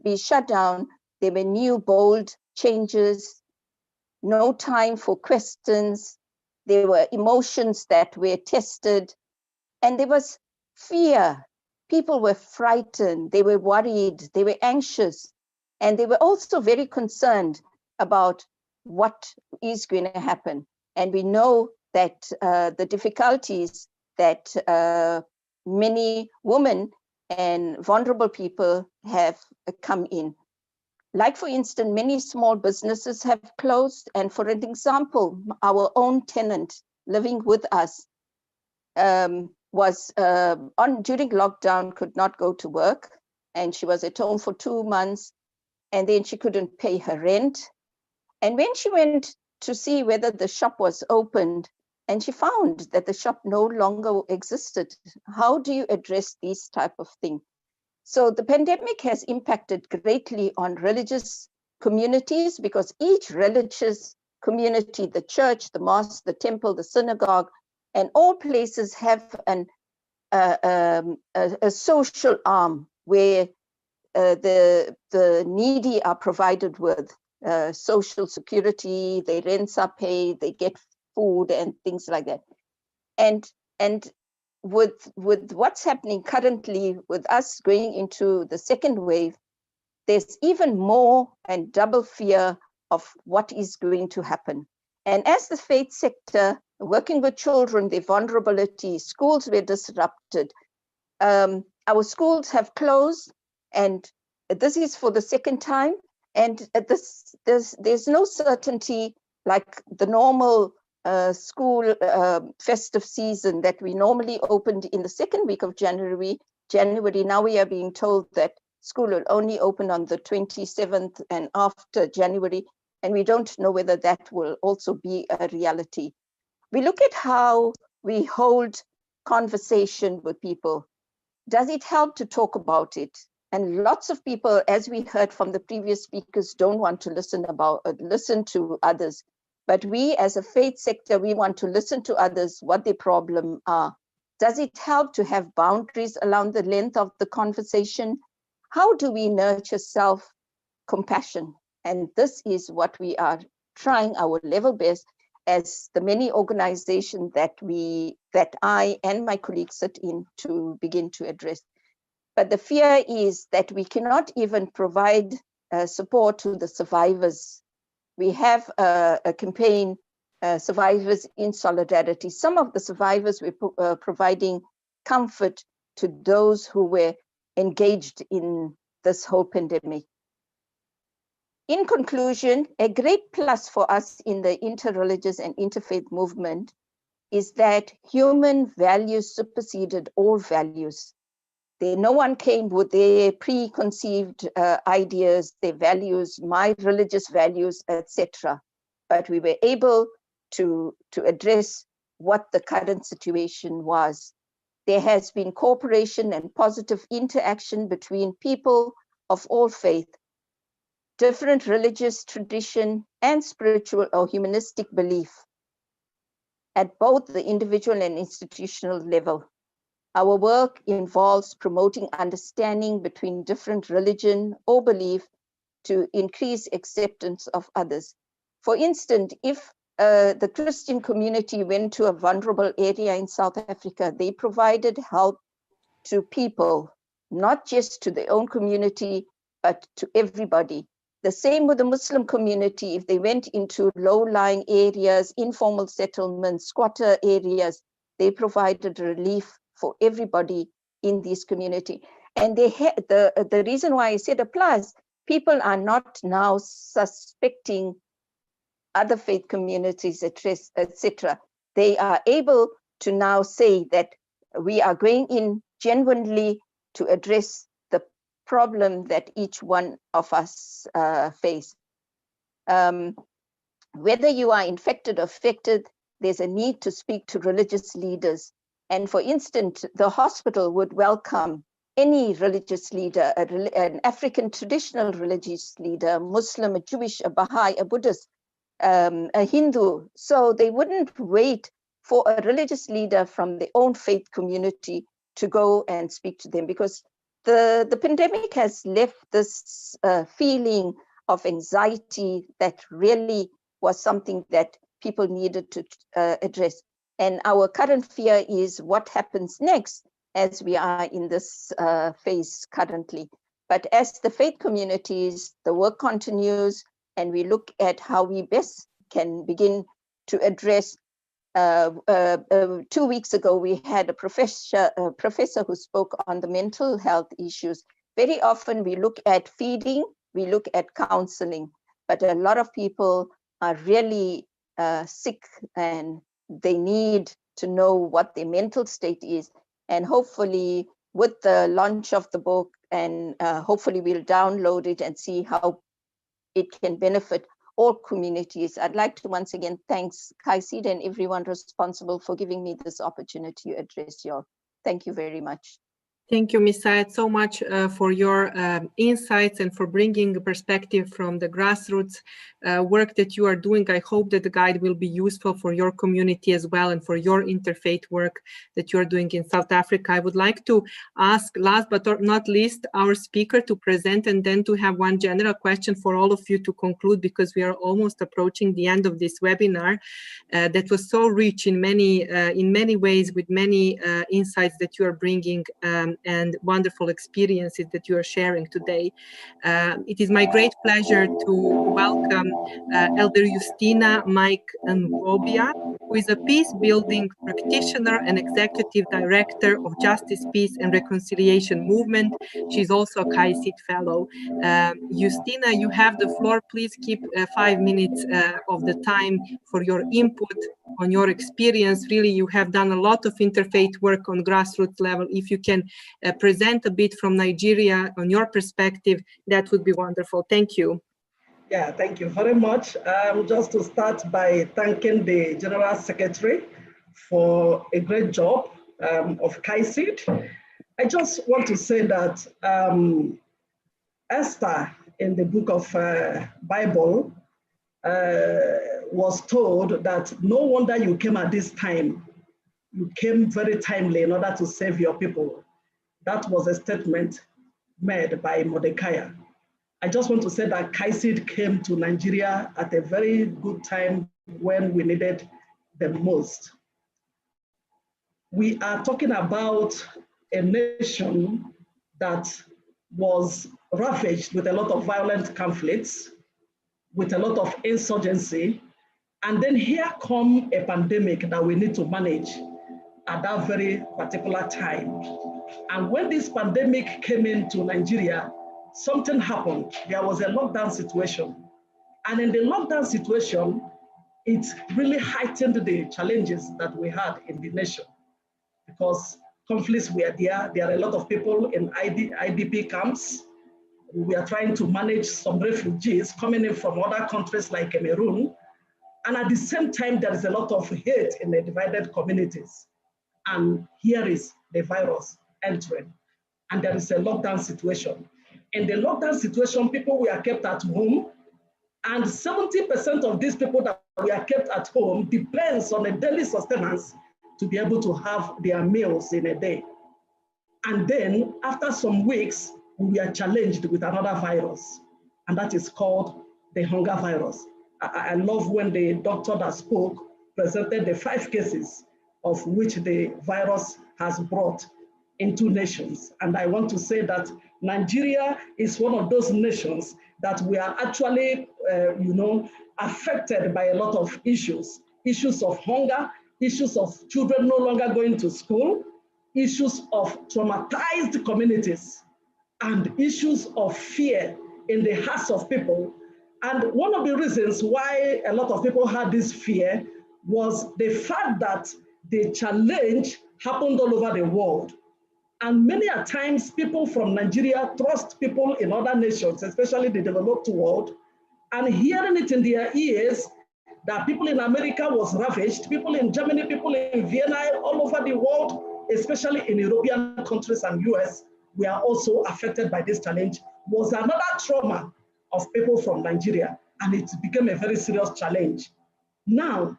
be shut down, there were new bold changes, no time for questions. There were emotions that were tested, and there was fear. People were frightened, they were worried, they were anxious. And they were also very concerned about what is going to happen. And we know that the difficulties that many women and vulnerable people have come in. Like, for instance, many small businesses have closed. And for an example, our own tenant living with us was during lockdown, could not go to work. And she was at home for 2 months. And then she couldn't pay her rent. And when she went to see whether the shop was opened, and she found that the shop no longer existed. How do you address these type of things? So the pandemic has impacted greatly on religious communities, because each religious community, the church, the mosque, the temple, the synagogue, and all places have a social arm where the needy are provided with social security, their rents are paid, they get food and things like that. And with what's happening currently with us going into the second wave, there's even more and double fear of what is going to happen. And as the faith sector, working with children, their vulnerability, schools were disrupted. Our schools have closed, and this is for the second time. And there's no certainty like the normal school festive season that we normally opened in the second week of January. Now we are being told that school will only open on the 27th and after January, and we don't know whether that will also be a reality. We look at how we hold conversation with people. Does it help to talk about it? And lots of people, as we heard from the previous speakers, don't want to listen to others. But we as a faith sector, we want to listen to others, what their problem are. Does it help to have boundaries around the length of the conversation? How do we nurture self-compassion? And this is what we are trying our level best as the many organizations that I and my colleagues sit in to begin to address. But the fear is that we cannot even provide support to the survivors. We have a campaign, Survivors in Solidarity. Some of the survivors were providing comfort to those who were engaged in this whole pandemic. In conclusion, a great plus for us in the interreligious and interfaith movement is that human values superseded all values. No one came with their preconceived ideas, their values, my religious values, etc. But we were able to address what the current situation was. There has been cooperation and positive interaction between people of all faith, different religious tradition, and spiritual or humanistic belief at both the individual and institutional level. Our work involves promoting understanding between different religion or belief to increase acceptance of others. For instance, if the Christian community went to a vulnerable area in South Africa, they provided help to people, not just to their own community, but to everybody. The same with the Muslim community. If they went into low-lying areas, informal settlements, squatter areas, they provided relief for everybody in this community. And the reason why I said a plus, people are not now suspecting other faith communities, etc. They are able to now say that we are going in genuinely to address the problem that each one of us face. Whether you are infected or affected, there's a need to speak to religious leaders. And for instance, the hospital would welcome any religious leader, an African traditional religious leader, a Muslim, a Jewish, a Baha'i, a Buddhist, a Hindu. So they wouldn't wait for a religious leader from their own faith community to go and speak to them, because the pandemic has left this feeling of anxiety that really was something that people needed to address. And our current fear is what happens next as we are in this phase currently. But as the faith communities, the work continues, and we look at how we best can begin to address. 2 weeks ago, we had a professor who spoke on the mental health issues. Very often we look at feeding, we look at counseling, but a lot of people are really sick and they need to know what their mental state is. And hopefully with the launch of the book, and hopefully we'll download it and see how it can benefit all communities. I'd like to once again thank Kaisid and everyone responsible for giving me this opportunity to address you all. Thank you very much. Thank you, Ms. Syed, so much for your insights and for bringing a perspective from the grassroots work that you are doing. I hope that the guide will be useful for your community as well and for your interfaith work that you are doing in South Africa. I would like to ask, last but not least, our speaker to present, and then to have one general question for all of you to conclude, because we are almost approaching the end of this webinar that was so rich in many ways, with many insights that you are bringing and wonderful experiences that you are sharing today. It is my great pleasure to welcome Elder Justina Mike Mbobia, who is a peace-building practitioner and executive director of Justice, Peace and Reconciliation Movement. She's also a Kaisid Fellow. Justina, you have the floor. Please keep 5 minutes of the time for your input on your experience. Really, you have done a lot of interfaith work on grassroots level. If you can present a bit from Nigeria on your perspective, that would be wonderful. Thank you. Yeah, thank you very much. Just to start by thanking the General Secretary for a great job of Kaisid. I just want to say that Esther in the book of Bible was told that no wonder you came at this time. You came very timely in order to save your people. That was a statement made by Mordecai. I just want to say that Kaisid came to Nigeria at a very good time when we needed them most. We are talking about a nation that was ravaged with a lot of violent conflicts, with a lot of insurgency, and then here come a pandemic that we need to manage at that very particular time. And when this pandemic came into Nigeria, something happened. There was a lockdown situation. And in the lockdown situation, it really heightened the challenges that we had in the nation, because conflicts were there. There are a lot of people in IDP camps. We are trying to manage some refugees coming in from other countries like Cameroon. And at the same time, there is a lot of hate in the divided communities. And here is the virus entering. And there is a lockdown situation. In the lockdown situation, people were kept at home. And 70% of these people that were kept at home depends on a daily sustenance to be able to have their meals in a day. And then after some weeks, we are challenged with another virus, and that is called the hunger virus. I love when the doctor that spoke presented the 5 cases of which the virus has brought into nations. And I want to say that Nigeria is one of those nations that we are actually, affected by a lot of issues of hunger, issues of children no longer going to school, issues of traumatized communities, and issues of fear in the hearts of people. And one of the reasons why a lot of people had this fear was the fact that the challenge happened all over the world. And many a times people from Nigeria trust people in other nations, especially the developed world, and hearing it in their ears that people in America was ravaged, people in Germany, people in Vienna, all over the world, especially in European countries and US, we are also affected by this challenge, was another trauma of people from Nigeria, and it became a very serious challenge. Now,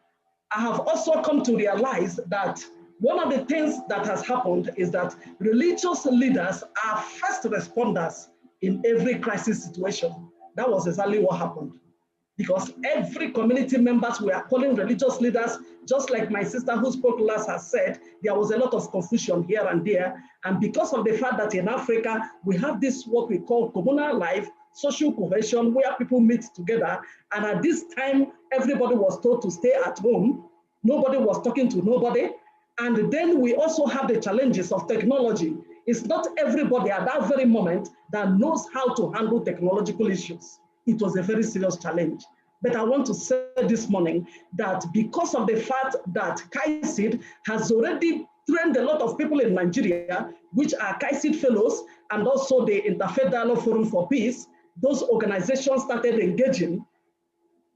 I have also come to realize that one of the things that has happened is that religious leaders are first responders in every crisis situation. That was exactly what happened. Because every community members were calling religious leaders, just like my sister who spoke last has said, there was a lot of confusion here and there. And because of the fact that in Africa, we have this what we call communal life, social cohesion, where people meet together. And at this time, everybody was told to stay at home. Nobody was talking to nobody. And then we also have the challenges of technology. It's not everybody at that very moment that knows how to handle technological issues. It was a very serious challenge. But I want to say this morning that because of the fact that Kaisid has already trained a lot of people in Nigeria, which are Kaisid fellows, and also the Interfaith Dialogue Forum for Peace, those organizations started engaging.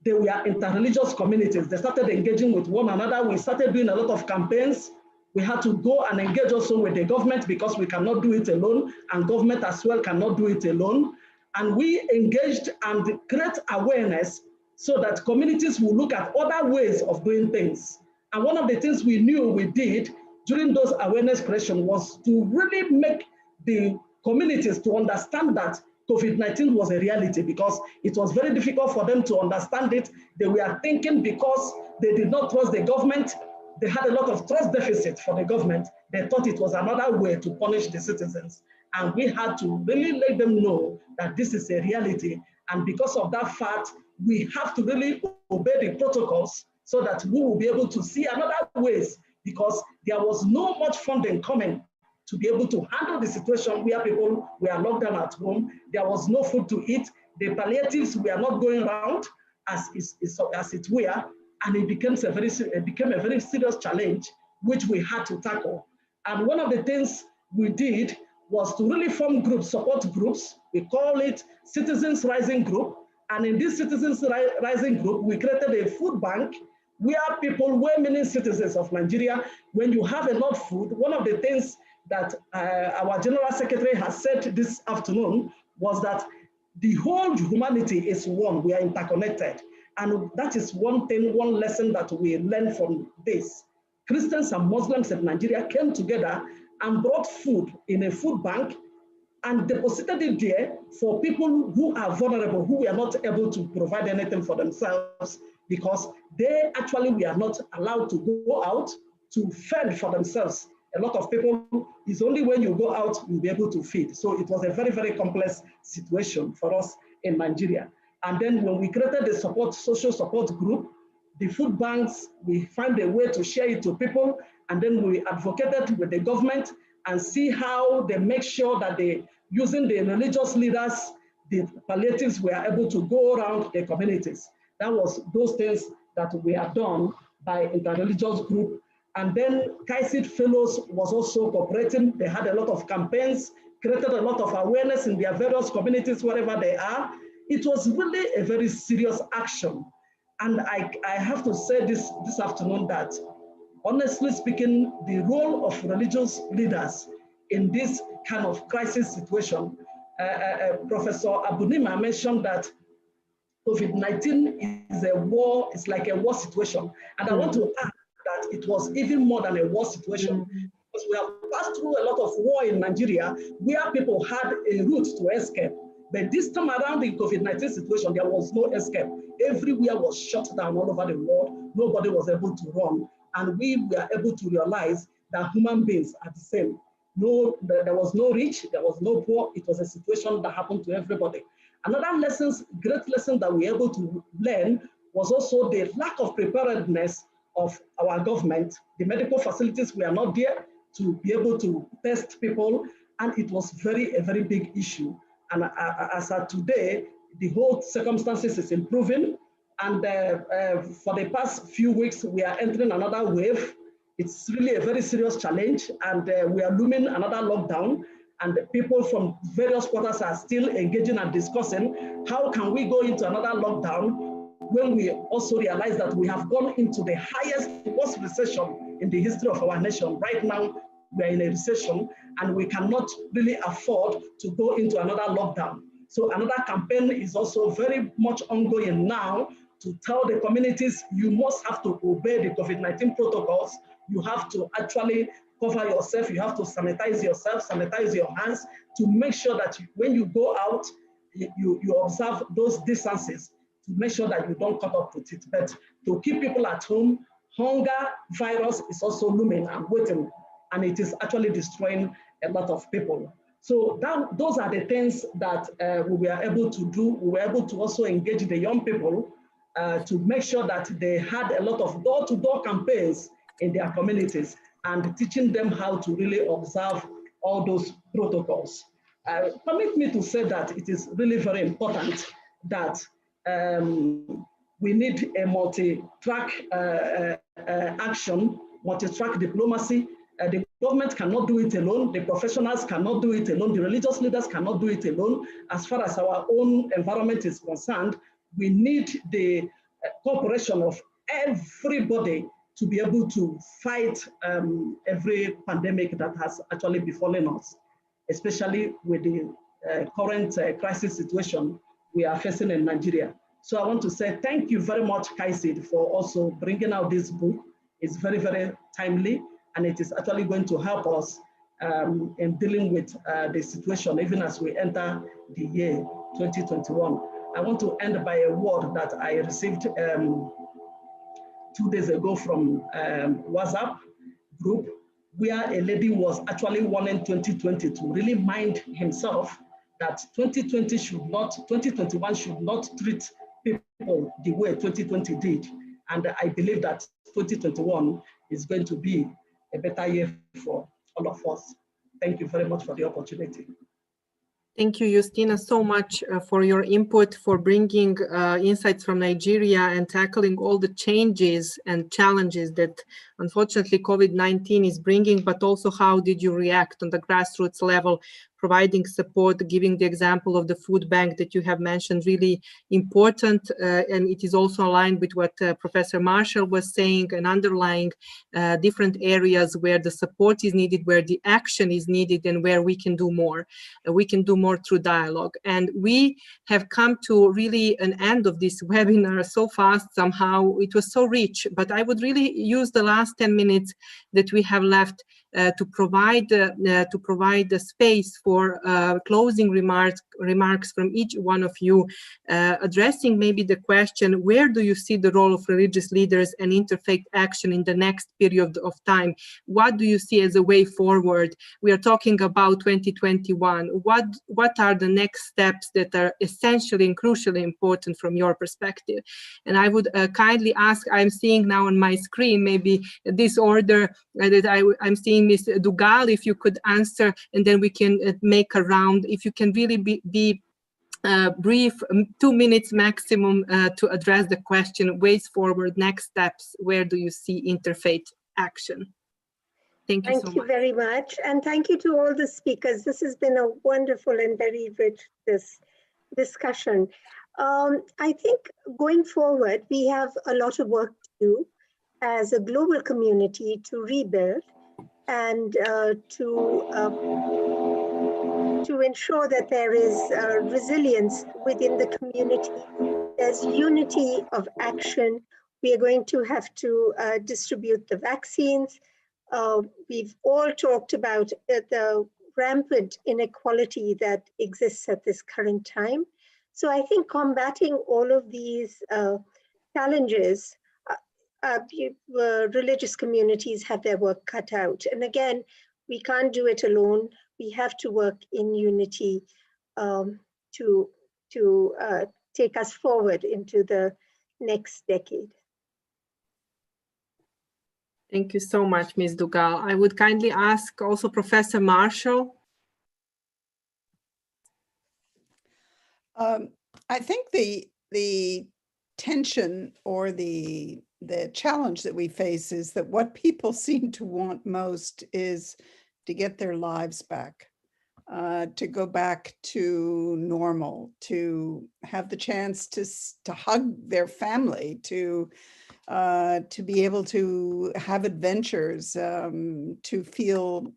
They were interreligious communities. They started engaging with one another. We started doing a lot of campaigns. We had to go and engage also with the government because we cannot do it alone, and government as well cannot do it alone. And we engaged and create awareness so that communities will look at other ways of doing things. And one of the things we knew we did during those awareness creation was to really make the communities to understand that COVID-19 was a reality, because it was very difficult for them to understand it. They were thinking because they did not trust the government, they had a lot of trust deficit for the government. They thought it was another way to punish the citizens. And we had to really let them know that this is a reality. And because of that fact, we have to really obey the protocols so that we will be able to see another ways, because there was no much funding coming to be able to handle the situation where people were locked down at home. There was no food to eat. The palliatives were not going around as it were, and it became a very serious challenge, which we had to tackle. And one of the things we did was to really form groups, support groups. We call it Citizens Rising Group. And in this Citizens Rising Group, we created a food bank where people, well-meaning citizens of Nigeria, when you have enough food, one of the things that our General Secretary has said this afternoon was that the whole humanity is one. We are interconnected. And that is one thing, one lesson that we learned from this. Christians and Muslims in Nigeria came together and brought food in a food bank and deposited it there for people who are vulnerable, who were not able to provide anything for themselves because they actually were not allowed to go out to fend for themselves. A lot of people, it's only when you go out, you'll be able to feed. So it was a very, very complex situation for us in Nigeria. And then when we created the social support group, the food banks, we found a way to share it to people. And then we advocated with the government and see how they make sure that they, using the religious leaders, the palliatives were able to go around the communities. That was those things that we have done by interreligious group. And then CAICID Fellows was also cooperating. They had a lot of campaigns, created a lot of awareness in their various communities, wherever they are. It was really a very serious action. And I have to say this afternoon that, honestly speaking, the role of religious leaders in this kind of crisis situation, Professor Abunima mentioned that COVID-19 is a war, it's like a war situation. And I want to add that it was even more than a war situation, because we have passed through a lot of war in Nigeria where people had a route to escape. But this time around the COVID-19 situation, there was no escape. Everywhere was shut down all over the world. Nobody was able to run. And we were able to realize that human beings are the same. No, there was no rich, there was no poor. It was a situation that happened to everybody. Another great lesson that we were able to learn was also the lack of preparedness of our government. The medical facilities were not there to be able to test people, and it was a very big issue. And as of today, the whole circumstances is improving. And for the past few weeks, we are entering another wave. It's really a very serious challenge, and we are looming another lockdown. And people from various quarters are still engaging and discussing how can we go into another lockdown when we also realize that we have gone into the worst recession in the history of our nation. Right now, we are in a recession, and we cannot really afford to go into another lockdown. So another campaign is also very much ongoing now to tell the communities you must have to obey the COVID-19 protocols. You have to actually cover yourself, you have to sanitize yourself, sanitize your hands to make sure that when you go out, you observe those distances to make sure that you don't cut up with it. But to keep people at home, hunger virus is also looming and waiting, and it is actually destroying a lot of people. So those are the things that we were able to do. We were able to also engage the young people to make sure that they had a lot of door-to-door campaigns in their communities and teaching them how to really observe all those protocols. Permit me to say that it is really very important that we need a multi-track action, multi-track diplomacy. The government cannot do it alone. The professionals cannot do it alone. The religious leaders cannot do it alone. As far as our own environment is concerned, we need the cooperation of everybody to be able to fight every pandemic that has actually befallen us, especially with the current crisis situation we are facing in Nigeria. So I want to say thank you very much, CAICID, for also bringing out this book. It's very, very timely, and it is actually going to help us in dealing with the situation, even as we enter the year 2021. I want to end by a word that I received 2 days ago from WhatsApp group, where a lady was actually warning 2020 to really mind himself that 2021 should not treat people the way 2020 did. And I believe that 2021 is going to be a better year for all of us. Thank you very much for the opportunity. Thank you, Justina, so much for your input, for bringing insights from Nigeria and tackling all the changes and challenges that unfortunately COVID-19 is bringing, but also how did you react on the grassroots level providing support, giving the example of the food bank that you have mentioned, really important. And it is also aligned with what Professor Marshall was saying, and underlying different areas where the support is needed, where the action is needed, and where we can do more. We can do more through dialogue. And we have come to really an end of this webinar so fast. Somehow it was so rich, but I would really use the last 10 minutes that we have left to provide the space for closing remarks from each one of you, addressing maybe the question, where do you see the role of religious leaders and interfaith action in the next period of time? What do you see as a way forward? We are talking about 2021. What are the next steps that are essentially and crucially important from your perspective? And I would kindly ask, I'm seeing now on my screen, maybe this order that I'm seeing Ms. Dugal, if you could answer, and then we can make a round. If you can really be brief, 2 minutes maximum to address the question, ways forward, next steps, where do you see interfaith action? Thank you so much. Thank you very much. And thank you to all the speakers. This has been a wonderful and very rich discussion. I think going forward, we have a lot of work to do as a global community to rebuild and to ensure that there is resilience within the community. There's unity of action. We are going to have to distribute the vaccines. We've all talked about the rampant inequality that exists at this current time. So I think combating all of these challenges, religious communities have their work cut out. And again, we can't do it alone. We have to work in unity to take us forward into the next decade. Thank you so much, Ms. Dugal. I would kindly ask also Professor Marshall. I think the tension or the challenge that we face is that what people seem to want most is to get their lives back, to go back to normal, to have the chance to hug their family, to be able to have adventures, to feel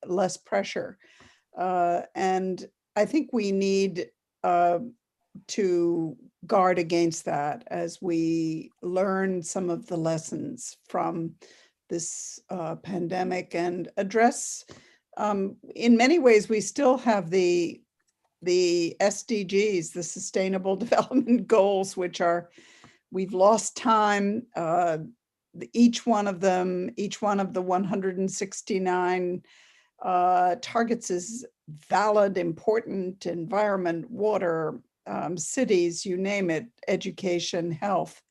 less pressure. And I think we need to guard against that as we learn some of the lessons from this pandemic and address, in many ways, we still have the SDGs, the Sustainable Development Goals, which are, we've lost time. Each one of them, each one of the 169 targets is valid, important: environment, water, cities, you name it, education, health.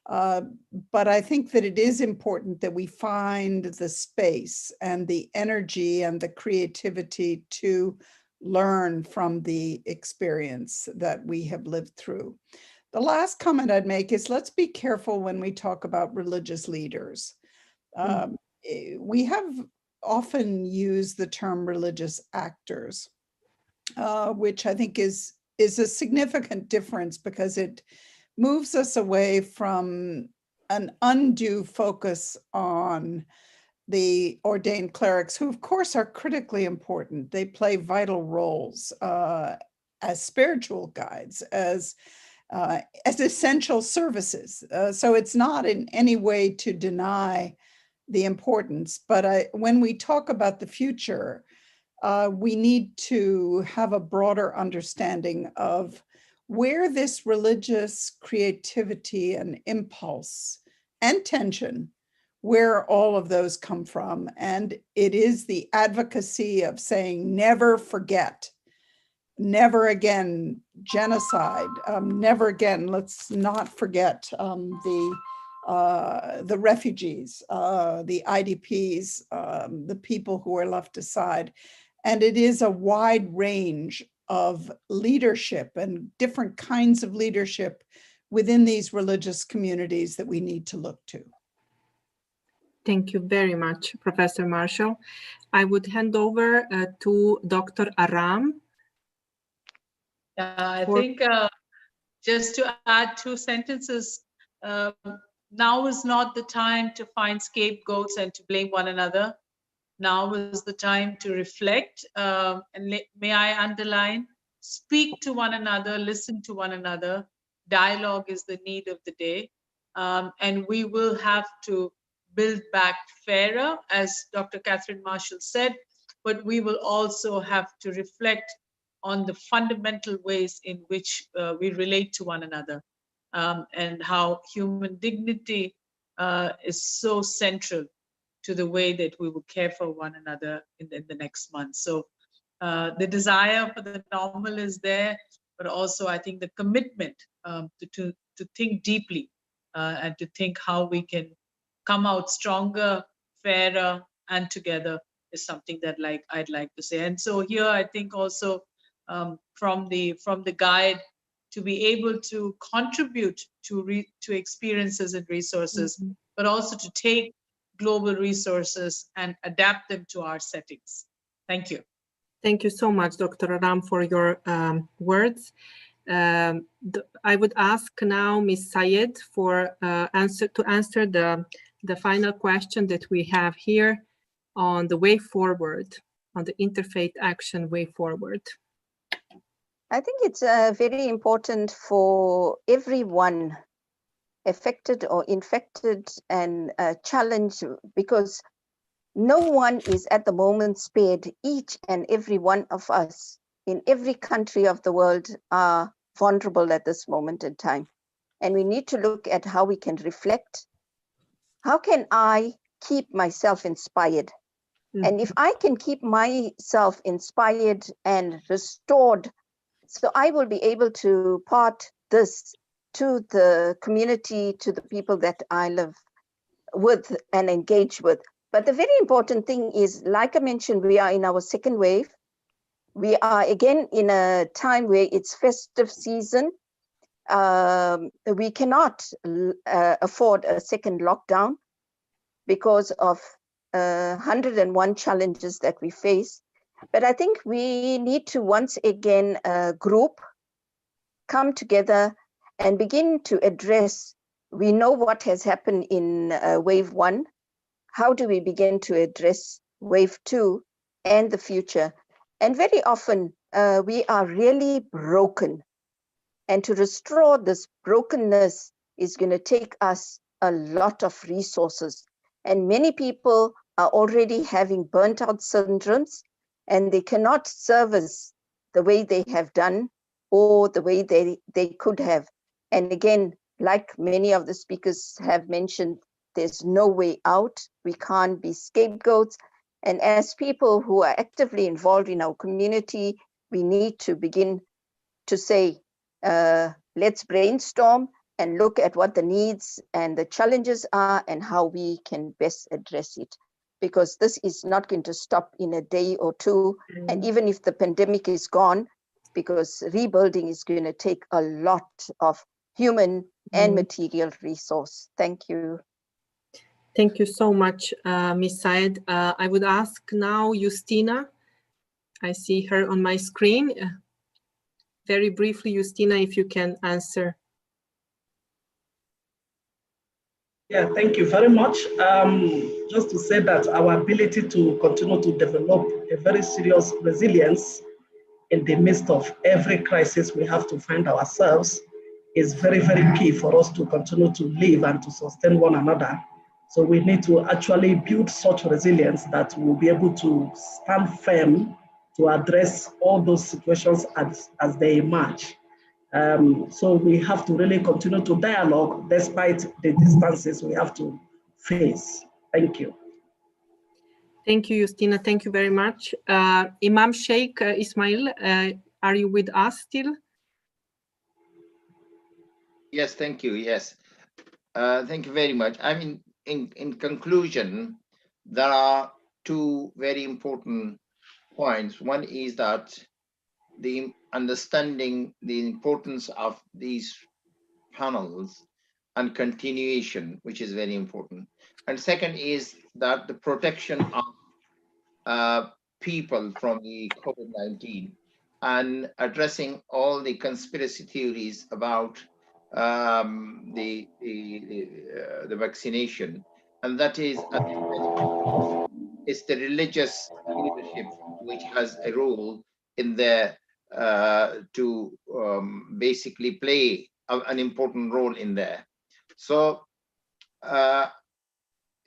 But I think that it is important that we find the space and the energy and the creativity to learn from the experience that we have lived through. The last comment I'd make is, let's be careful when we talk about religious leaders. We have often used the term religious actors, which I think is a significant difference, because it moves us away from an undue focus on the ordained clerics, who of course are critically important. They play vital roles as spiritual guides, as essential services. So it's not in any way to deny the importance, but when we talk about the future, we need to have a broader understanding of where this religious creativity and impulse and tension, where all of those come from. And it is the advocacy of saying, never forget, never again genocide, never again, let's not forget the refugees, the IDPs, the people who are left aside. And it is a wide range of leadership and different kinds of leadership within these religious communities that we need to look to. Thank you very much, Professor Marshall. I would hand over to Dr. Aram. I think just to add 2 sentences, now is not the time to find scapegoats and to blame one another. Now is the time to reflect, and may I underline, speak to one another, listen to one another. Dialogue is the need of the day, and we will have to build back fairer, as Dr. Catherine Marshall said, but we will also have to reflect on the fundamental ways in which we relate to one another, and how human dignity is so central to the way that we will care for one another in the next month. So the desire for the normal is there, but also I think the commitment to think deeply and to think how we can come out stronger, fairer, and together is something that I'd like to say. And so here I think also from the guide, to be able to contribute to experiences and resources, but also to take global resources and adapt them to our settings. Thank you. Thank you so much, Dr. Aram, for your words. I would ask now Ms. Syed for answer the final question that we have here on the way forward, on the interfaith action way forward. I think it's very important for everyone affected or infected and challenged, because no one is at the moment spared. Each and every one of us in every country of the world are vulnerable at this moment in time. And we need to look at how we can reflect. How can I keep myself inspired? And if I can keep myself inspired and restored, so I will be able to part this to the community, to the people that I live with and engage with. But the very important thing is, like I mentioned, we are in our second wave. We are again in a time where it's festive season. We cannot afford a second lockdown because of 101 challenges that we face. But I think we need to once again group, come together and begin to address. We know what has happened in wave 1. How do we begin to address wave 2 and the future? And very often we are really broken. And to restore this brokenness is going to take us a lot of resources. And many people are already having burnt out syndromes, and they cannot service the way they have done or the way they could have. And again, like many of the speakers have mentioned, there's no way out. We can't be scapegoats. And as people who are actively involved in our community, we need to begin to say, let's brainstorm and look at what the needs and the challenges are and how we can best address it. Because this is not going to stop in a day or two. And even if the pandemic is gone, because rebuilding is going to take a lot of human and material resource. Thank you. Thank you so much, Ms. Syed. I would ask now Justina. I see her on my screen. Very briefly, Justina, if you can answer. Yeah, thank you very much. Just to say that our ability to continue to develop a very serious resilience in the midst of every crisis we have to find ourselves is very, very key for us to continue to live and to sustain one another. So we need to actually build such resilience that we'll be able to stand firm to address all those situations as they emerge. So we have to really continue to dialogue despite the distances we have to face. Thank you. Thank you, Justina. Thank you very much. Imam Sheikh Ismail, are you with us still? Yes, thank you. Yes. Thank you very much. I mean, in conclusion, there are 2 very important points. One is that the understanding the importance of these panels and continuation, which is very important. And second is that the protection of people from the COVID-19 and addressing all the conspiracy theories about the vaccination. And that is it's the religious leadership which has a role in there to basically play an important role in there. So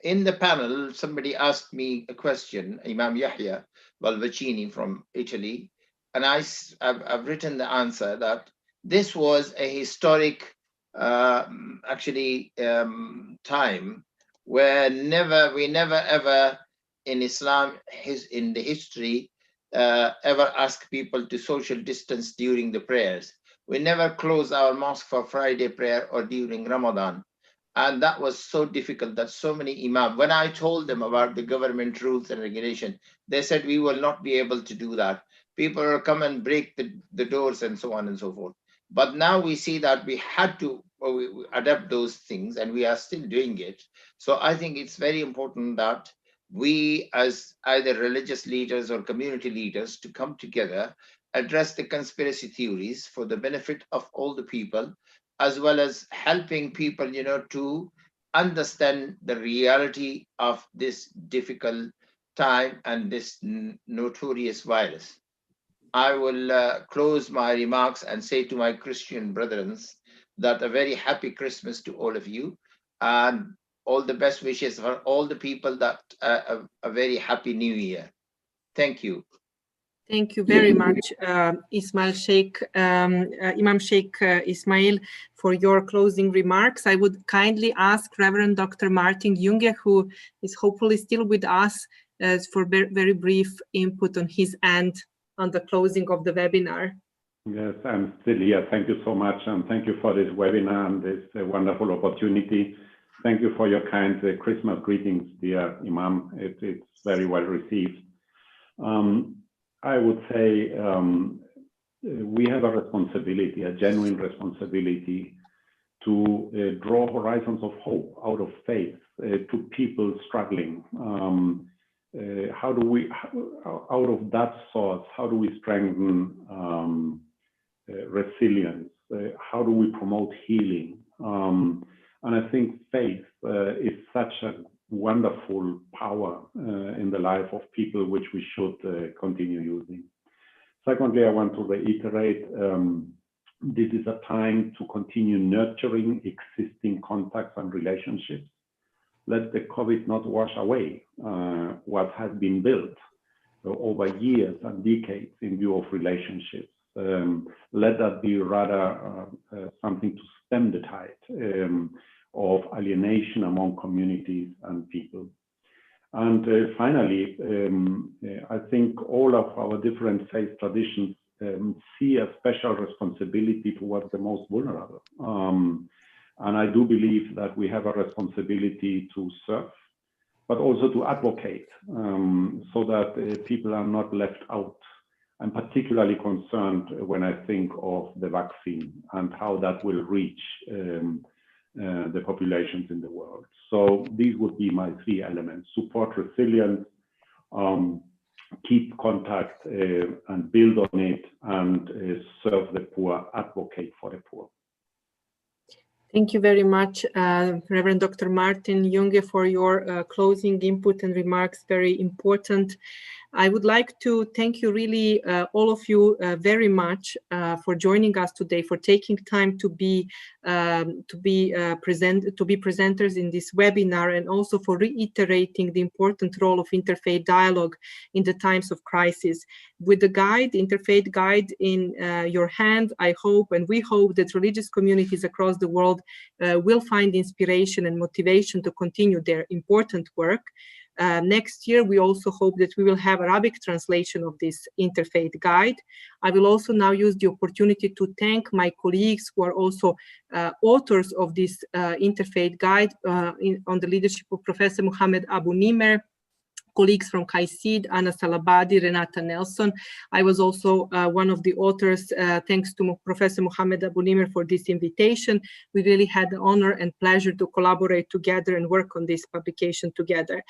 in the panel, somebody asked me a question, Imam Yahya Balvacini from Italy, and I've written the answer that this was a historic time where we never ever in Islam, in the history, ever ask people to social distance during the prayers. We never close our mosque for Friday prayer or during Ramadan. And that was so difficult that so many imams, when I told them about the government rules and regulation, they said, we will not be able to do that. People will come and break the doors and so on and so forth. But now we see that we had to adapt those things, and we are still doing it. So I think it's very important that we, as either religious leaders or community leaders, to come together, address the conspiracy theories for the benefit of all the people, as well as helping people, to understand the reality of this difficult time and this notorious virus. I will close my remarks and say to my Christian brethren that a very happy Christmas to all of you, and all the best wishes for all the people that a very happy New Year. Thank you. Thank you very much, Imam Sheikh Ismail, for your closing remarks. I would kindly ask Reverend Dr. Martin Junge, who is hopefully still with us, for very brief input on his end on the closing of the webinar. Yes, I'm still here. Thank you so much, and thank you for this webinar and this wonderful opportunity. Thank you for your kind Christmas greetings, dear Imam. It's very well received. I would say we have a responsibility, a genuine responsibility, to draw horizons of hope out of faith to people struggling. How do we, out of that source, how do we strengthen resilience? How do we promote healing? And I think faith is such a wonderful power in the life of people, which we should continue using. Secondly, I want to reiterate, this is a time to continue nurturing existing contacts and relationships. Let the COVID not wash away what has been built over years and decades in view of relationships. Let that be rather something to stem the tide of alienation among communities and people. And finally, I think all of our different faith traditions see a special responsibility towards the most vulnerable. And I do believe that we have a responsibility to serve, but also to advocate so that people are not left out. I'm particularly concerned when I think of the vaccine and how that will reach the populations in the world. So these would be my three elements: support resilience, keep contact and build on it, and serve the poor, advocate for the poor. Thank you very much, Reverend Dr. Martin Junge, for your closing input and remarks. Very important. I would like to thank you really, all of you, very much for joining us today, for taking time to be presenters in this webinar, and also for reiterating the important role of interfaith dialogue in the times of crisis. With the guide, Interfaith Guide, in your hand, I hope, and we hope, that religious communities across the world will find inspiration and motivation to continue their important work. Next year, we also hope that we will have Arabic translation of this Interfaith Guide. I will also now use the opportunity to thank my colleagues who are also authors of this Interfaith Guide on the leadership of Professor Mohammed Abu Nimer, colleagues from CAICID, Anna Salabadi, Renata Nelson. I was also one of the authors, thanks to Professor Mohammed Abu Nimer for this invitation. We really had the honor and pleasure to collaborate together and work on this publication together.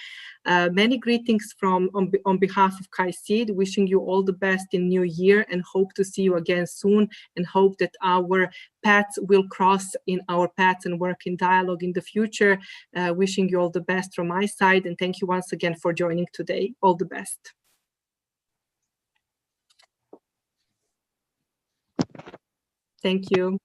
Many greetings on behalf of CAICID, wishing you all the best in new year and hope to see you again soon, and hope that our paths will cross in our paths and work in dialogue in the future. Wishing you all the best from my side, and thank you once again for joining today. All the best. Thank you.